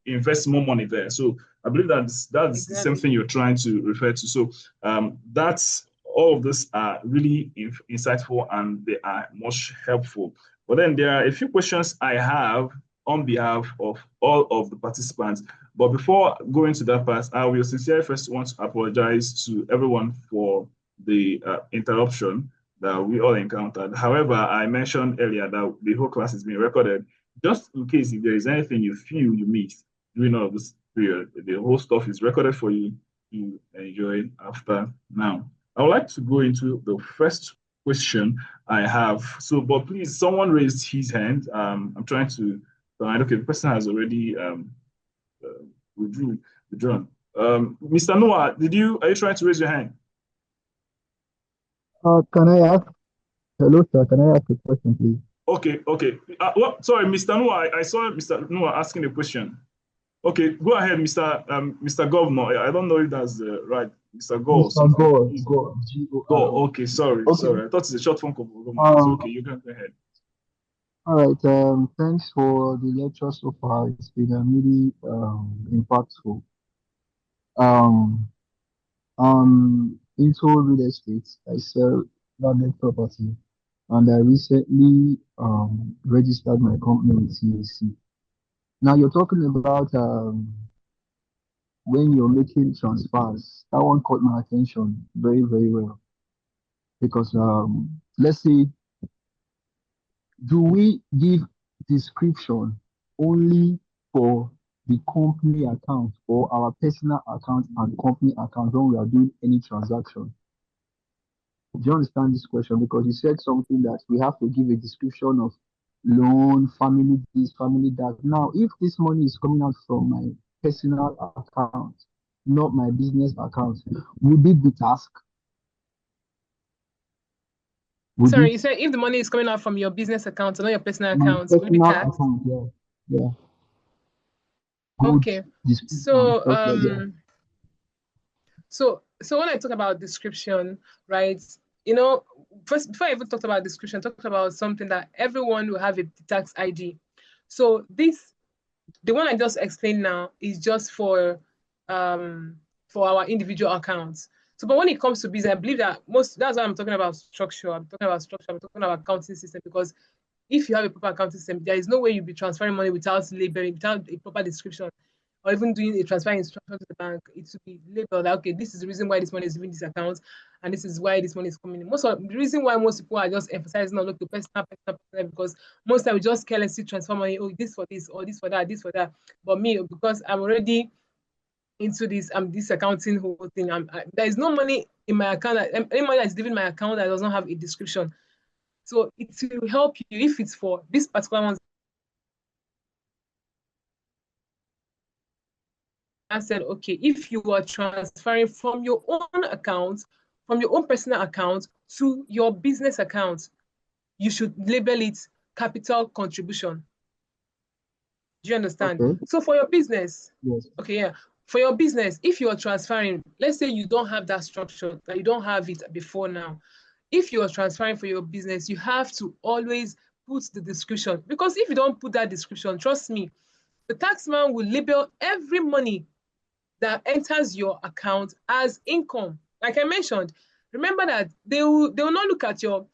invest more money there. So I believe that's exactly the same thing you're trying to refer to. So all of this are really insightful and they are much helpful. But then there are a few questions I have on behalf of all of the participants. But before going to that part, I will sincerely first want to apologize to everyone for the interruption that we all encountered. However, I mentioned earlier that the whole class is being recorded. just in case if there is anything you feel you missed during all of this period, the whole stuff is recorded for you to enjoy after now. I would like to go into the first question I have. So, but please, someone raised his hand. I'm trying to find. Okay, the person has already uh, withdrawn. Mr. Noah, are you trying to raise your hand? Can I ask? Hello, sir. Can I ask a question, please? Okay, okay. Sorry, Mr. Noah, I saw Mr. Noah asking a question. Okay, go ahead, Mr. Governor. I don't know if that's right, Mr. Go or Mr. something. Gore, Gore, Go. G-O-R-E. Okay, sorry, Okay. sorry. I thought it's a short form of government. It's Um, okay. You can go ahead. all right. Thanks for the lecture so far. It's been really impactful. Um, into real estate. I sell landed property, and I recently registered my company with CAC. Now you're talking about when you're making transfers. That one caught my attention very, very well because let's say, do we give description only for the company account or our personal account and company account when we are doing any transaction? Do you understand this question? Because you said something that we have to give a description of loan, family this, family that. Now, if this money is coming out from my personal account, not my business account, would it be task? Would Sorry, it you said if the money is coming out from your business account, not your personal my account, will it be personal taxed? account? Yeah, yeah. Good Okay. description and So stuff like that. so when I talk about description, right? You know, first before I even talked about description, I talked about something that everyone will have a tax ID. So this the one I just explained now is just for our individual accounts. So, but when it comes to business, I believe that that's why I'm talking about structure. I'm talking about structure. I'm talking about accounting system because if you have a proper accounting system, there is no way you'll be transferring money without labeling, without a proper description, or even doing a transfer instruction to the bank. It should be labeled that okay, this is the reason why this money is leaving this account, and this is why this money is coming in. Most of the reason why most people are just emphasizing on look the personal, because most time we just carelessly transfer money. Oh, this for this, or this for that, this for that. But me, because I'm already into this accounting whole thing. There is no money in my account. Any money that's leaving my account that does not have a description. So it will help you if it's for this particular one. I said, okay, if you are transferring from your own account, from your own personal account to your business account, you should label it capital contribution. Do you understand? Okay. So for your business, Yes. okay, yeah, for your business, if you are transferring, let's say you don't have that structure, that you don't have it before now. If you are transferring for your business, you have to always put the description because if you don't put that description, trust me, the taxman will label every money that enters your account as income. Like I mentioned, remember that they will not look at your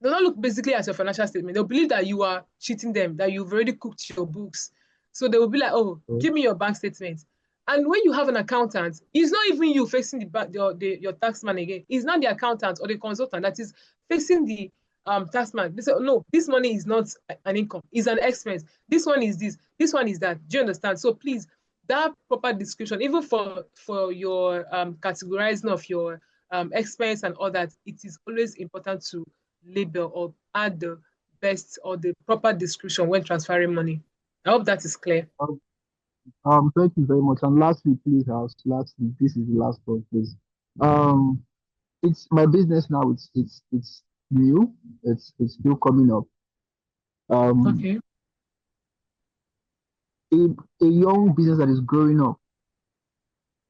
they'll not look basically at your financial statement. They'll believe that you are cheating them, that you've already cooked your books. So they will be like, oh, Okay. give me your bank statement. And when you have an accountant, it's not even you facing your tax man again. It's not the accountant or the consultant that is facing the tax man. They say, oh, no, this money is not an income, it's an expense. This one is this one is that. Do you understand? So please, that proper description, even for your categorizing of your expense and all that, it is always important to label or add the best or the proper description when transferring money. I hope that is clear. Thank you very much. And lastly, please, lastly, this is the last one, please. Um, it's my business now. It's new. It's still coming up. Um, Okay. a, a young business that is growing up.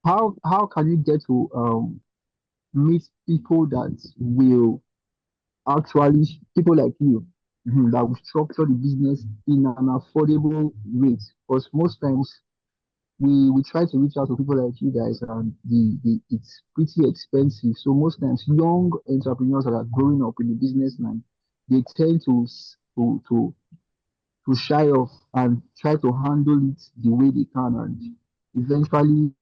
How can you get to meet people that will actually people like you that will structure the business in an affordable rate? Because most times we try to reach out to people like you guys and the it's pretty expensive. So most times young entrepreneurs that are growing up in the business line, they tend to shy off and try to handle it the way they can and eventually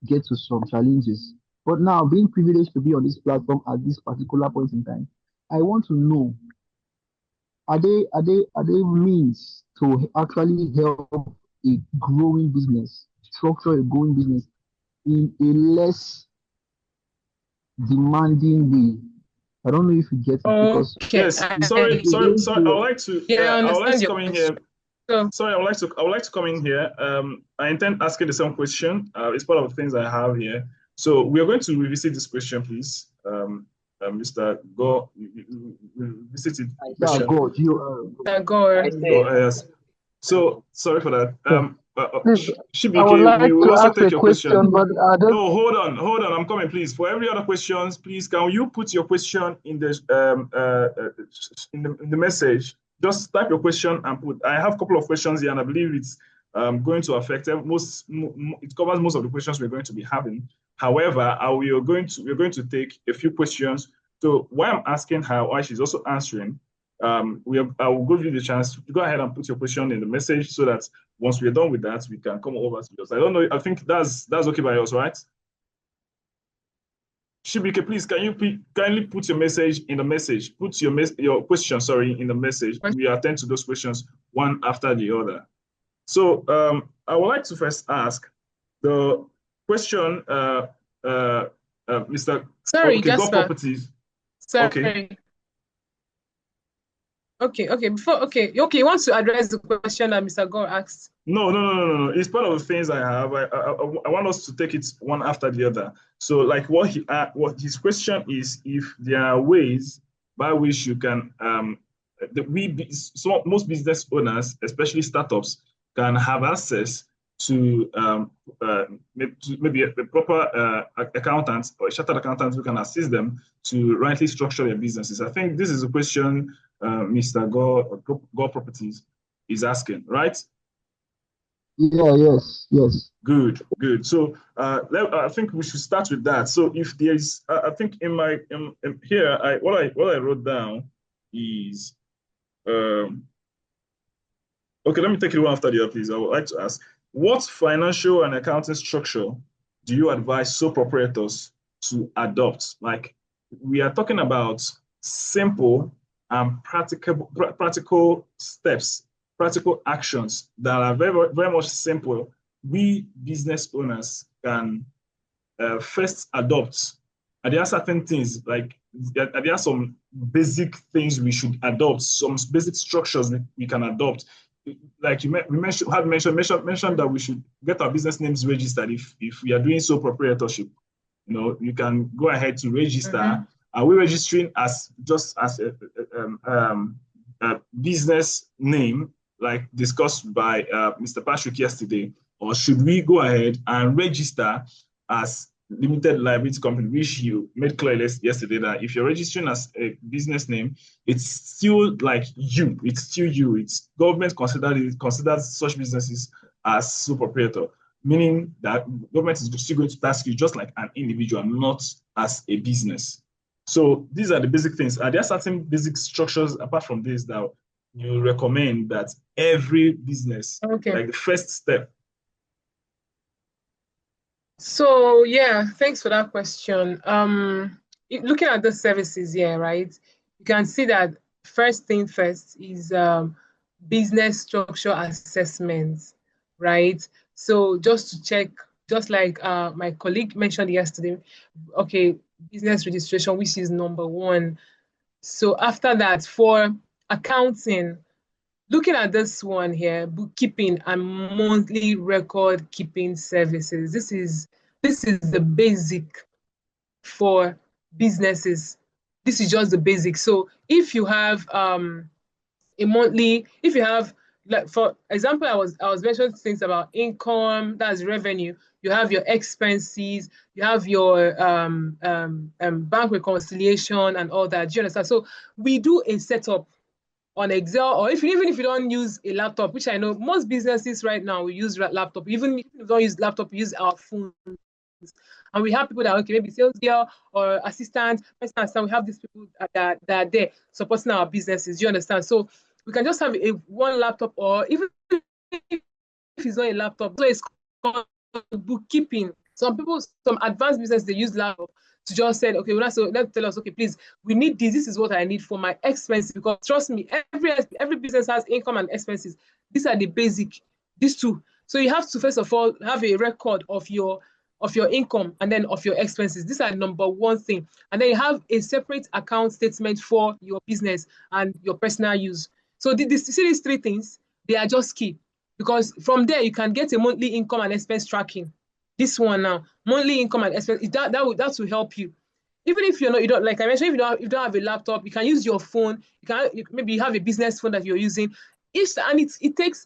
get to some challenges. But now being privileged to be on this platform at this particular point in time, I want to know are they means to actually help a growing business, structure a growing business in a less demanding way? I don't know if you get it because Okay. Yes, sorry, you're sorry, going sorry. I would to like to, Yeah, I I would like understand to your come in question. here. So, Sorry, I would like to come in here. I intend asking the same question. It's part of the things I have here. So we are going to revisit this question, please. Mr. Go, revisit the yeah, question. God, you Gore. Go, yes. So sorry for that. please, I would Shibike, we like will to also ask take a your question. question, but I don't. No, hold on. I'm coming, please. For every other questions, please, can you put your question in the in the message? Just type your question and put. I have a couple of questions here, and I believe it's going to affect it covers most of the questions we're going to be having. However, we're going to take a few questions. So while I'm asking her, while she's also answering, I will give you the chance to go ahead and put your question in the message so that once we're done with that, we can come over to yours. I don't know. I think that's okay by us, right? Shibike, please, can you kindly put your message in the message? Put your question, sorry, in the message. We attend to those questions one after the other. So I would like to first ask the question, Mr. Sorry, Okay, Go Jasper. Properties. Okay. Sorry. Okay. Before, okay. You want to address the question that Mr. Gore asked? No. It's part of the things I have. I want us to take it one after the other. So, like what his question is, if there are ways by which you can, most business owners, especially startups, can have access to maybe a proper accountant or a chartered accountant who can assist them to rightly structure their businesses. I think this is a question Mr. Gore Properties is asking, right? Yeah, yes. Good. So I think we should start with that. So if there's, I think in here, what I wrote down is, okay, let me take it one after the other, please. I would like to ask, what financial and accounting structure do you advise sole proprietors to adopt? Like, we are talking about simple and practical steps, practical actions that are very, very much simple. We business owners can first adopt. And there are certain things like there are some basic things we should adopt, some basic structures we can adopt. Like we mentioned that we should get our business names registered if we are doing sole proprietorship. You know, you can go ahead to register. Mm-hmm. Are we registering as just as a business name, like discussed by Mr. Patrick yesterday, or should we go ahead and register as limited liability company, which you made clear yesterday that if you're registering as a business name, it's still like you. It's still you. It's government considers such businesses as sole proprietor, meaning that government is still going to task you just like an individual, not as a business. So these are the basic things. Are there certain basic structures apart from this that you recommend that every business, Okay. like the first step? So yeah, thanks for that question. Looking at the services here, right? You can see that first thing first is business structure assessments, right? So just to check, just like my colleague mentioned yesterday, okay, business registration, which is number one. So after that, for accounting, looking at this one here, bookkeeping and monthly record keeping services. This is the basic for businesses. This is just the basic. So if you have if you have, like, for example, I was mentioning things about income, that's revenue. You have your expenses, you have your bank reconciliation and all that. Do you understand? So we do a setup on Excel, or even if you don't use a laptop, which I know most businesses right now we use laptop. Even if you don't use laptop, we use our phones. And we have people that, okay, maybe sales girl or assistant, we have these people that are there supporting our businesses. You understand? So we can just have one laptop, or even if it's not a laptop, so it's called bookkeeping. Some people, some advanced business, they use laptop to just say, okay, well, so let's tell us, okay, please, we need this. This is what I need for my expenses. Because trust me, every business has income and expenses. These are the basic, these two. So you have to first of all have a record of your income and then of your expenses. These are number one thing. And then you have a separate account statement for your business and your personal use. So see these three things, they are just key. Because from there, you can get a monthly income and expense tracking. This one now, monthly income and expense, that will help you. Even if you don't, like I mentioned, if you don't have a laptop, you can use your phone. Maybe you have a business phone that you're using. And it takes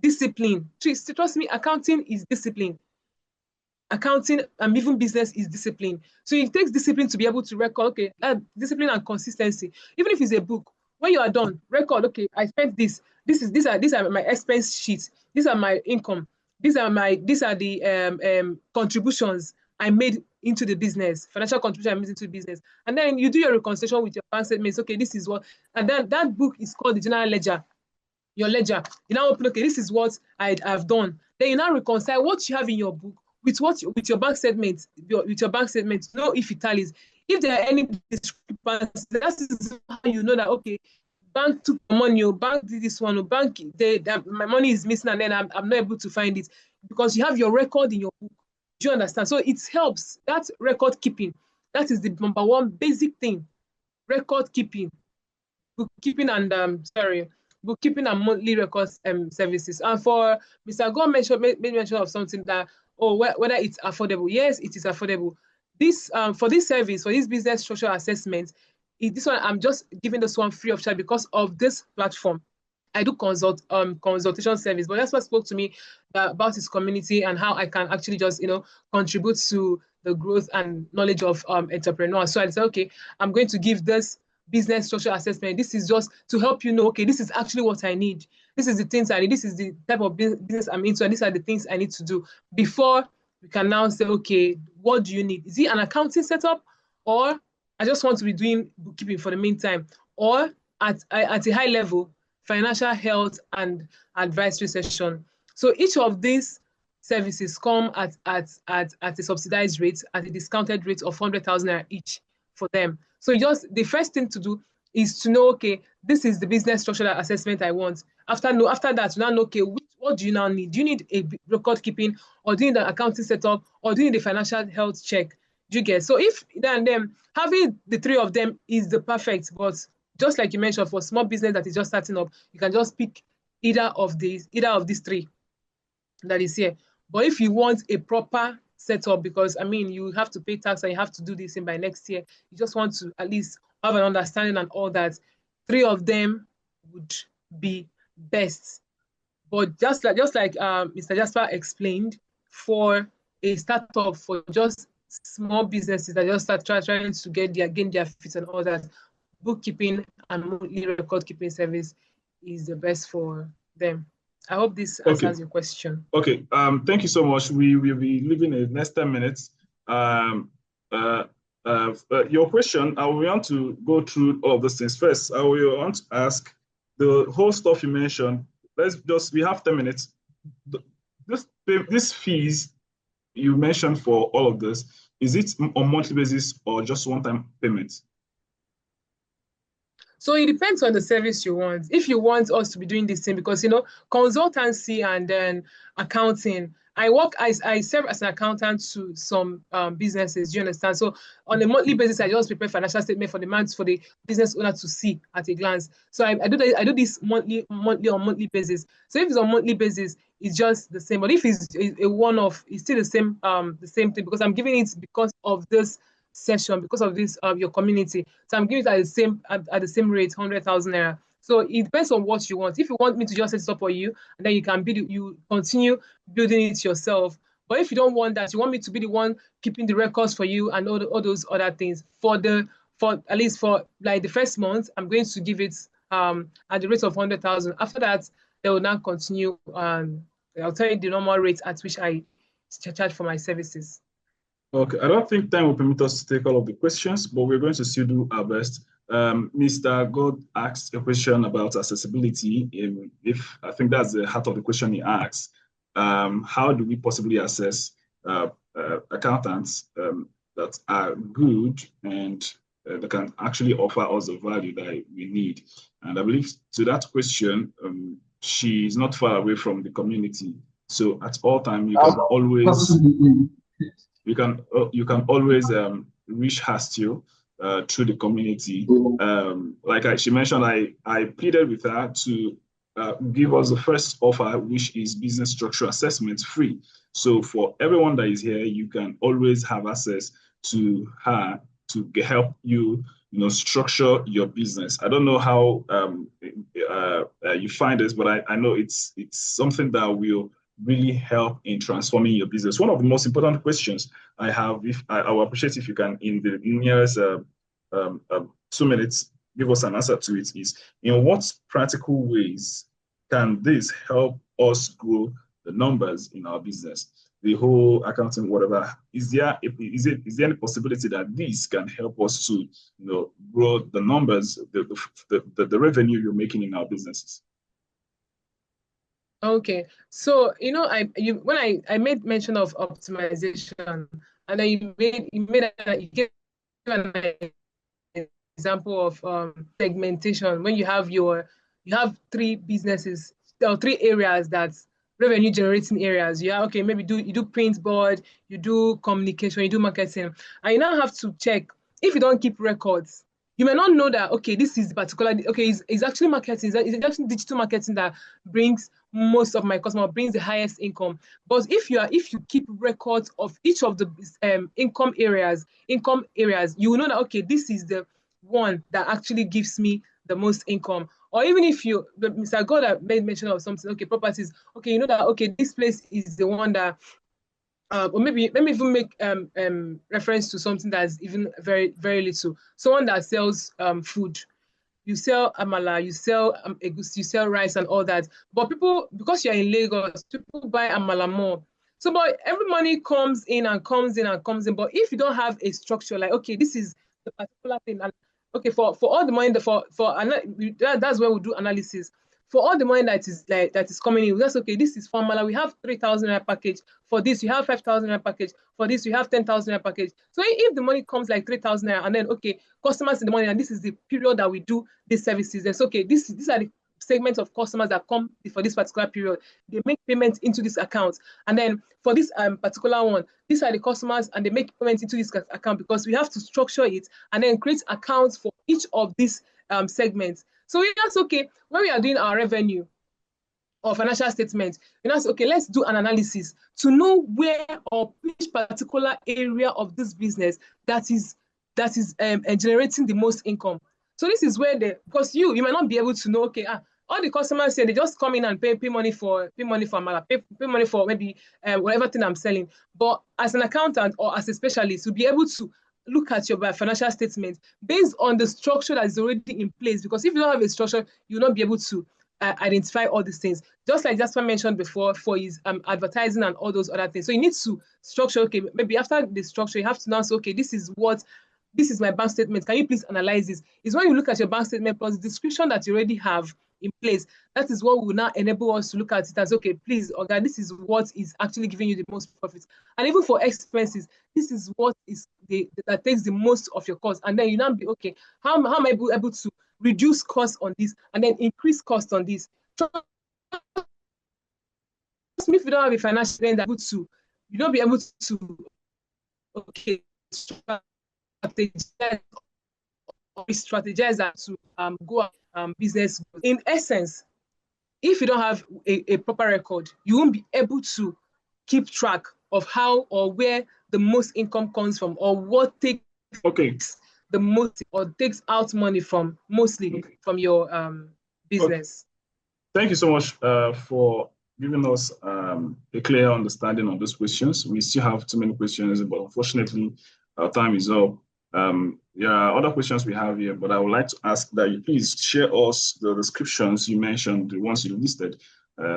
discipline. Trust me, accounting is discipline. Accounting and even business is discipline. So it takes discipline to be able to record, okay, discipline and consistency. Even if it's a book, when you are done, record, okay, I spent this. These are my expense sheets. These are my income. These are the contributions I made into the business, financial contribution I made into the business. And then you do your reconciliation with your bank statements. Okay, this is what, and then that book is called the general ledger. Your ledger. You now open, okay, this is what I've done. Then you now reconcile what you have in your book with your bank statement, with your bank statement. Know if it tallies. If there are any discrepancies, that is how you know that, okay, bank took money, or bank did this one, or bank my money is missing, and then I'm not able to find it, because you have your record in your book. Do you understand? So it helps. That record keeping, that is the number one basic thing. Record keeping, bookkeeping and monthly records services. And for Mr. Gore made mention of something that, whether it's affordable. Yes, it is affordable. This for this service, for this business social assessment, this one I'm just giving this one free of charge because of this platform. I do consultation service, but that's what spoke to me about his community and how I can actually just contribute to the growth and knowledge of entrepreneurs. So I said, okay, I'm going to give this business social assessment. This is just to help you know, okay, this is actually what I need. This is the things I need. This is the type of business I'm into, and these are the things I need to do before we can now say, okay, what do you need? Is it an accounting setup, or I just want to be doing bookkeeping for the meantime, or at a high level, financial health and advisory session. So each of these services come at a subsidized rate, at a discounted rate of 100,000 naira each for them. So the first thing to do is to know, okay, this is the business structural assessment I want. After that, you now know, okay, what do you now need? Do you need a record keeping, or do you need an accounting setup, or do you need a financial health check? Do you get? So if then having the three of them is the perfect, but just like you mentioned, for small business that is just starting up, you can just pick either of these three that is here. But if you want a proper setup, because you have to pay tax and you have to do this in by next year, you just want to at least have an understanding and all that, three of them would be best. But just like Mr. Jasper explained, for a startup, for just small businesses that just start trying to gain their feet and all that, bookkeeping and monthly record keeping service is the best for them. I hope this answers your question. Okay. Thank you so much. We will be leaving in the next 10 minutes. Your question, I will want to go through all of those things. First, I will want to ask the whole stuff you mentioned. We have 10 minutes. This fees you mentioned for all of this, is it on monthly basis or just one-time payment? So it depends on the service you want. If you want us to be doing this thing, because consultancy and then accounting, I serve as an accountant to some businesses. Do you understand? So on a monthly basis, I just prepare financial statement for the business owner to see at a glance. So I do this monthly basis. So if it's on monthly basis, it's just the same. But if it's a one-off, it's still the same thing, because I'm giving it because of this session, because of this your community. So I'm giving it at the same rate, 100,000 naira. So it depends on what you want. If you want me to just set it up for you, and then you continue building it yourself. But if you don't want that, you want me to be the one keeping the records for you and all those other things, for at least for like the first month, I'm going to give it at the rate of 100,000. After that, they will now continue. I'll tell you the normal rate at which I charge for my services. Okay, I don't think time will permit us to take all of the questions, but we're going to still do our best. Mr. God asked a question about accessibility. If I think that's the heart of the question he asked. How do we possibly assess accountants that are good and that can actually offer us the value that we need. And I believe to that question, she is not far away from the community. So at all time, you can always reach her still through the community. Like she mentioned, I pleaded with her to give us the first offer, which is business structure assessment free. So for everyone that is here, you can always have access to her to help you, structure your business. I don't know how you find this, but I know it's something that will really help in transforming your business. One of the most important questions I have, if I will appreciate if you can, in the nearest 2 minutes, give us an answer to it, is in what practical ways can this help us grow the numbers in our business? The whole accounting, whatever, is there any possibility that this can help us to grow the numbers, the revenue you're making in our businesses? Okay, so when I made mention of optimization, and then you gave an example of segmentation. When you have three businesses or three areas that's revenue generating areas. You have, okay, maybe you do print board, you do communication, you do marketing, and you now have to check if you don't keep records. You may not know that, okay, this is particular, okay, it's actually marketing, it's actually digital marketing that brings most of my customer, brings the highest income. But if you keep records of each of the income areas, you will know that, okay, this is the one that actually gives me the most income. Or even if Mr. God made mention of something, okay, properties, okay, you know that, okay, this place is the one that, or maybe let me even make reference to something that's even very, very little. Someone that sells food. You sell amala, you sell egusi, you sell rice and all that. But people, because you're in Lagos, people buy amala more. So, but every money comes in and comes in and comes in. But if you don't have a structure, like, okay, this is the particular thing, and okay, for all the money, that's where we do analysis. For all the money that is coming in, that's okay. This is formula. We have 3,000 package. For this, you have 5,000 package. For this, you have 10,000 package. So if the money comes like 3,000 and then okay, customers in the money, and this is the period that we do these services. It's okay. These are the segments of customers that come for this particular period. They make payments into this account, and then for this particular one, these are the customers, and they make payments into this account, because we have to structure it and then create accounts for each of these segments. So that's okay. When we are doing our revenue or financial statement, okay, let's do an analysis to know where or which particular area of this business that is generating the most income. So this is where because you might not be able to know, okay, all the customers say they just come in and pay money for Amala, pay money for maybe whatever thing I'm selling. But as an accountant or as a specialist, you'll be able to look at your financial statement based on the structure that is already in place. Because if you don't have a structure, you'll not be able to identify all these things. Just like Jasper mentioned before, for his advertising and all those other things. So you need to structure, okay, maybe after the structure, you have to now say, okay, this is my bank statement. Can you please analyze this? It's when you look at your bank statement plus the description that you already have in place, that is what will now enable us to look at it as, okay, please, okay, this is what is actually giving you the most profits. And even for expenses, this is what is that takes the most of your cost. And then you now be, okay, how am I able to reduce costs on this and then increase costs on this? So if you don't have a financial then that to, you don't be able to, okay, strategize that to go business. In essence, if you don't have a proper record, you won't be able to keep track of how or where the most income comes from, or what takes the most or takes out money from mostly from your business. Thank you so much for giving us a clear understanding on those questions. We still have too many questions, but unfortunately, our time is up. There are other questions we have here, but I would like to ask that you please share us the descriptions you mentioned, the ones you listed,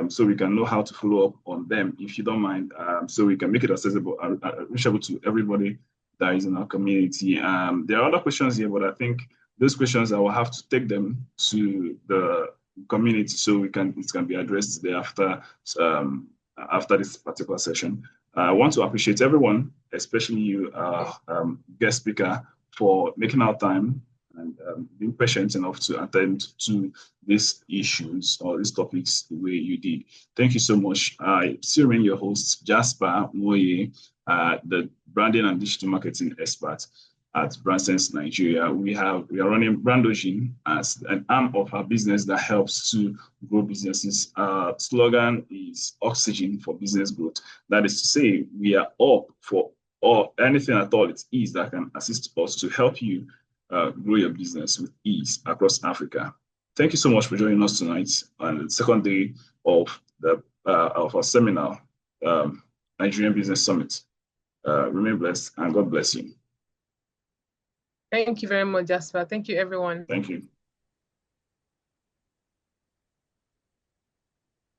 so we can know how to follow up on them, if you don't mind, so we can make it accessible, reachable to everybody that is in our community. There are other questions here, but I think those questions I will have to take them to the community so it can be addressed there after this particular session. I want to appreciate everyone, especially you, guest speaker, for making our time and being patient enough to attend to these issues or these topics the way you did. Thank you so much. I still remain your host, Jasper Moye, the branding and digital marketing expert at Brandsense Nigeria. We are running Brandogen as an arm of our business that helps to grow businesses. Our slogan is oxygen for business growth. That is to say, we are up for anything at all it is that can assist us to help you grow your business with ease across Africa. Thank you so much for joining us tonight on the second day of our seminar, Nigerian Business Summit. Remain blessed and God bless you. Thank you very much, Jasper. Thank you, everyone. Thank you.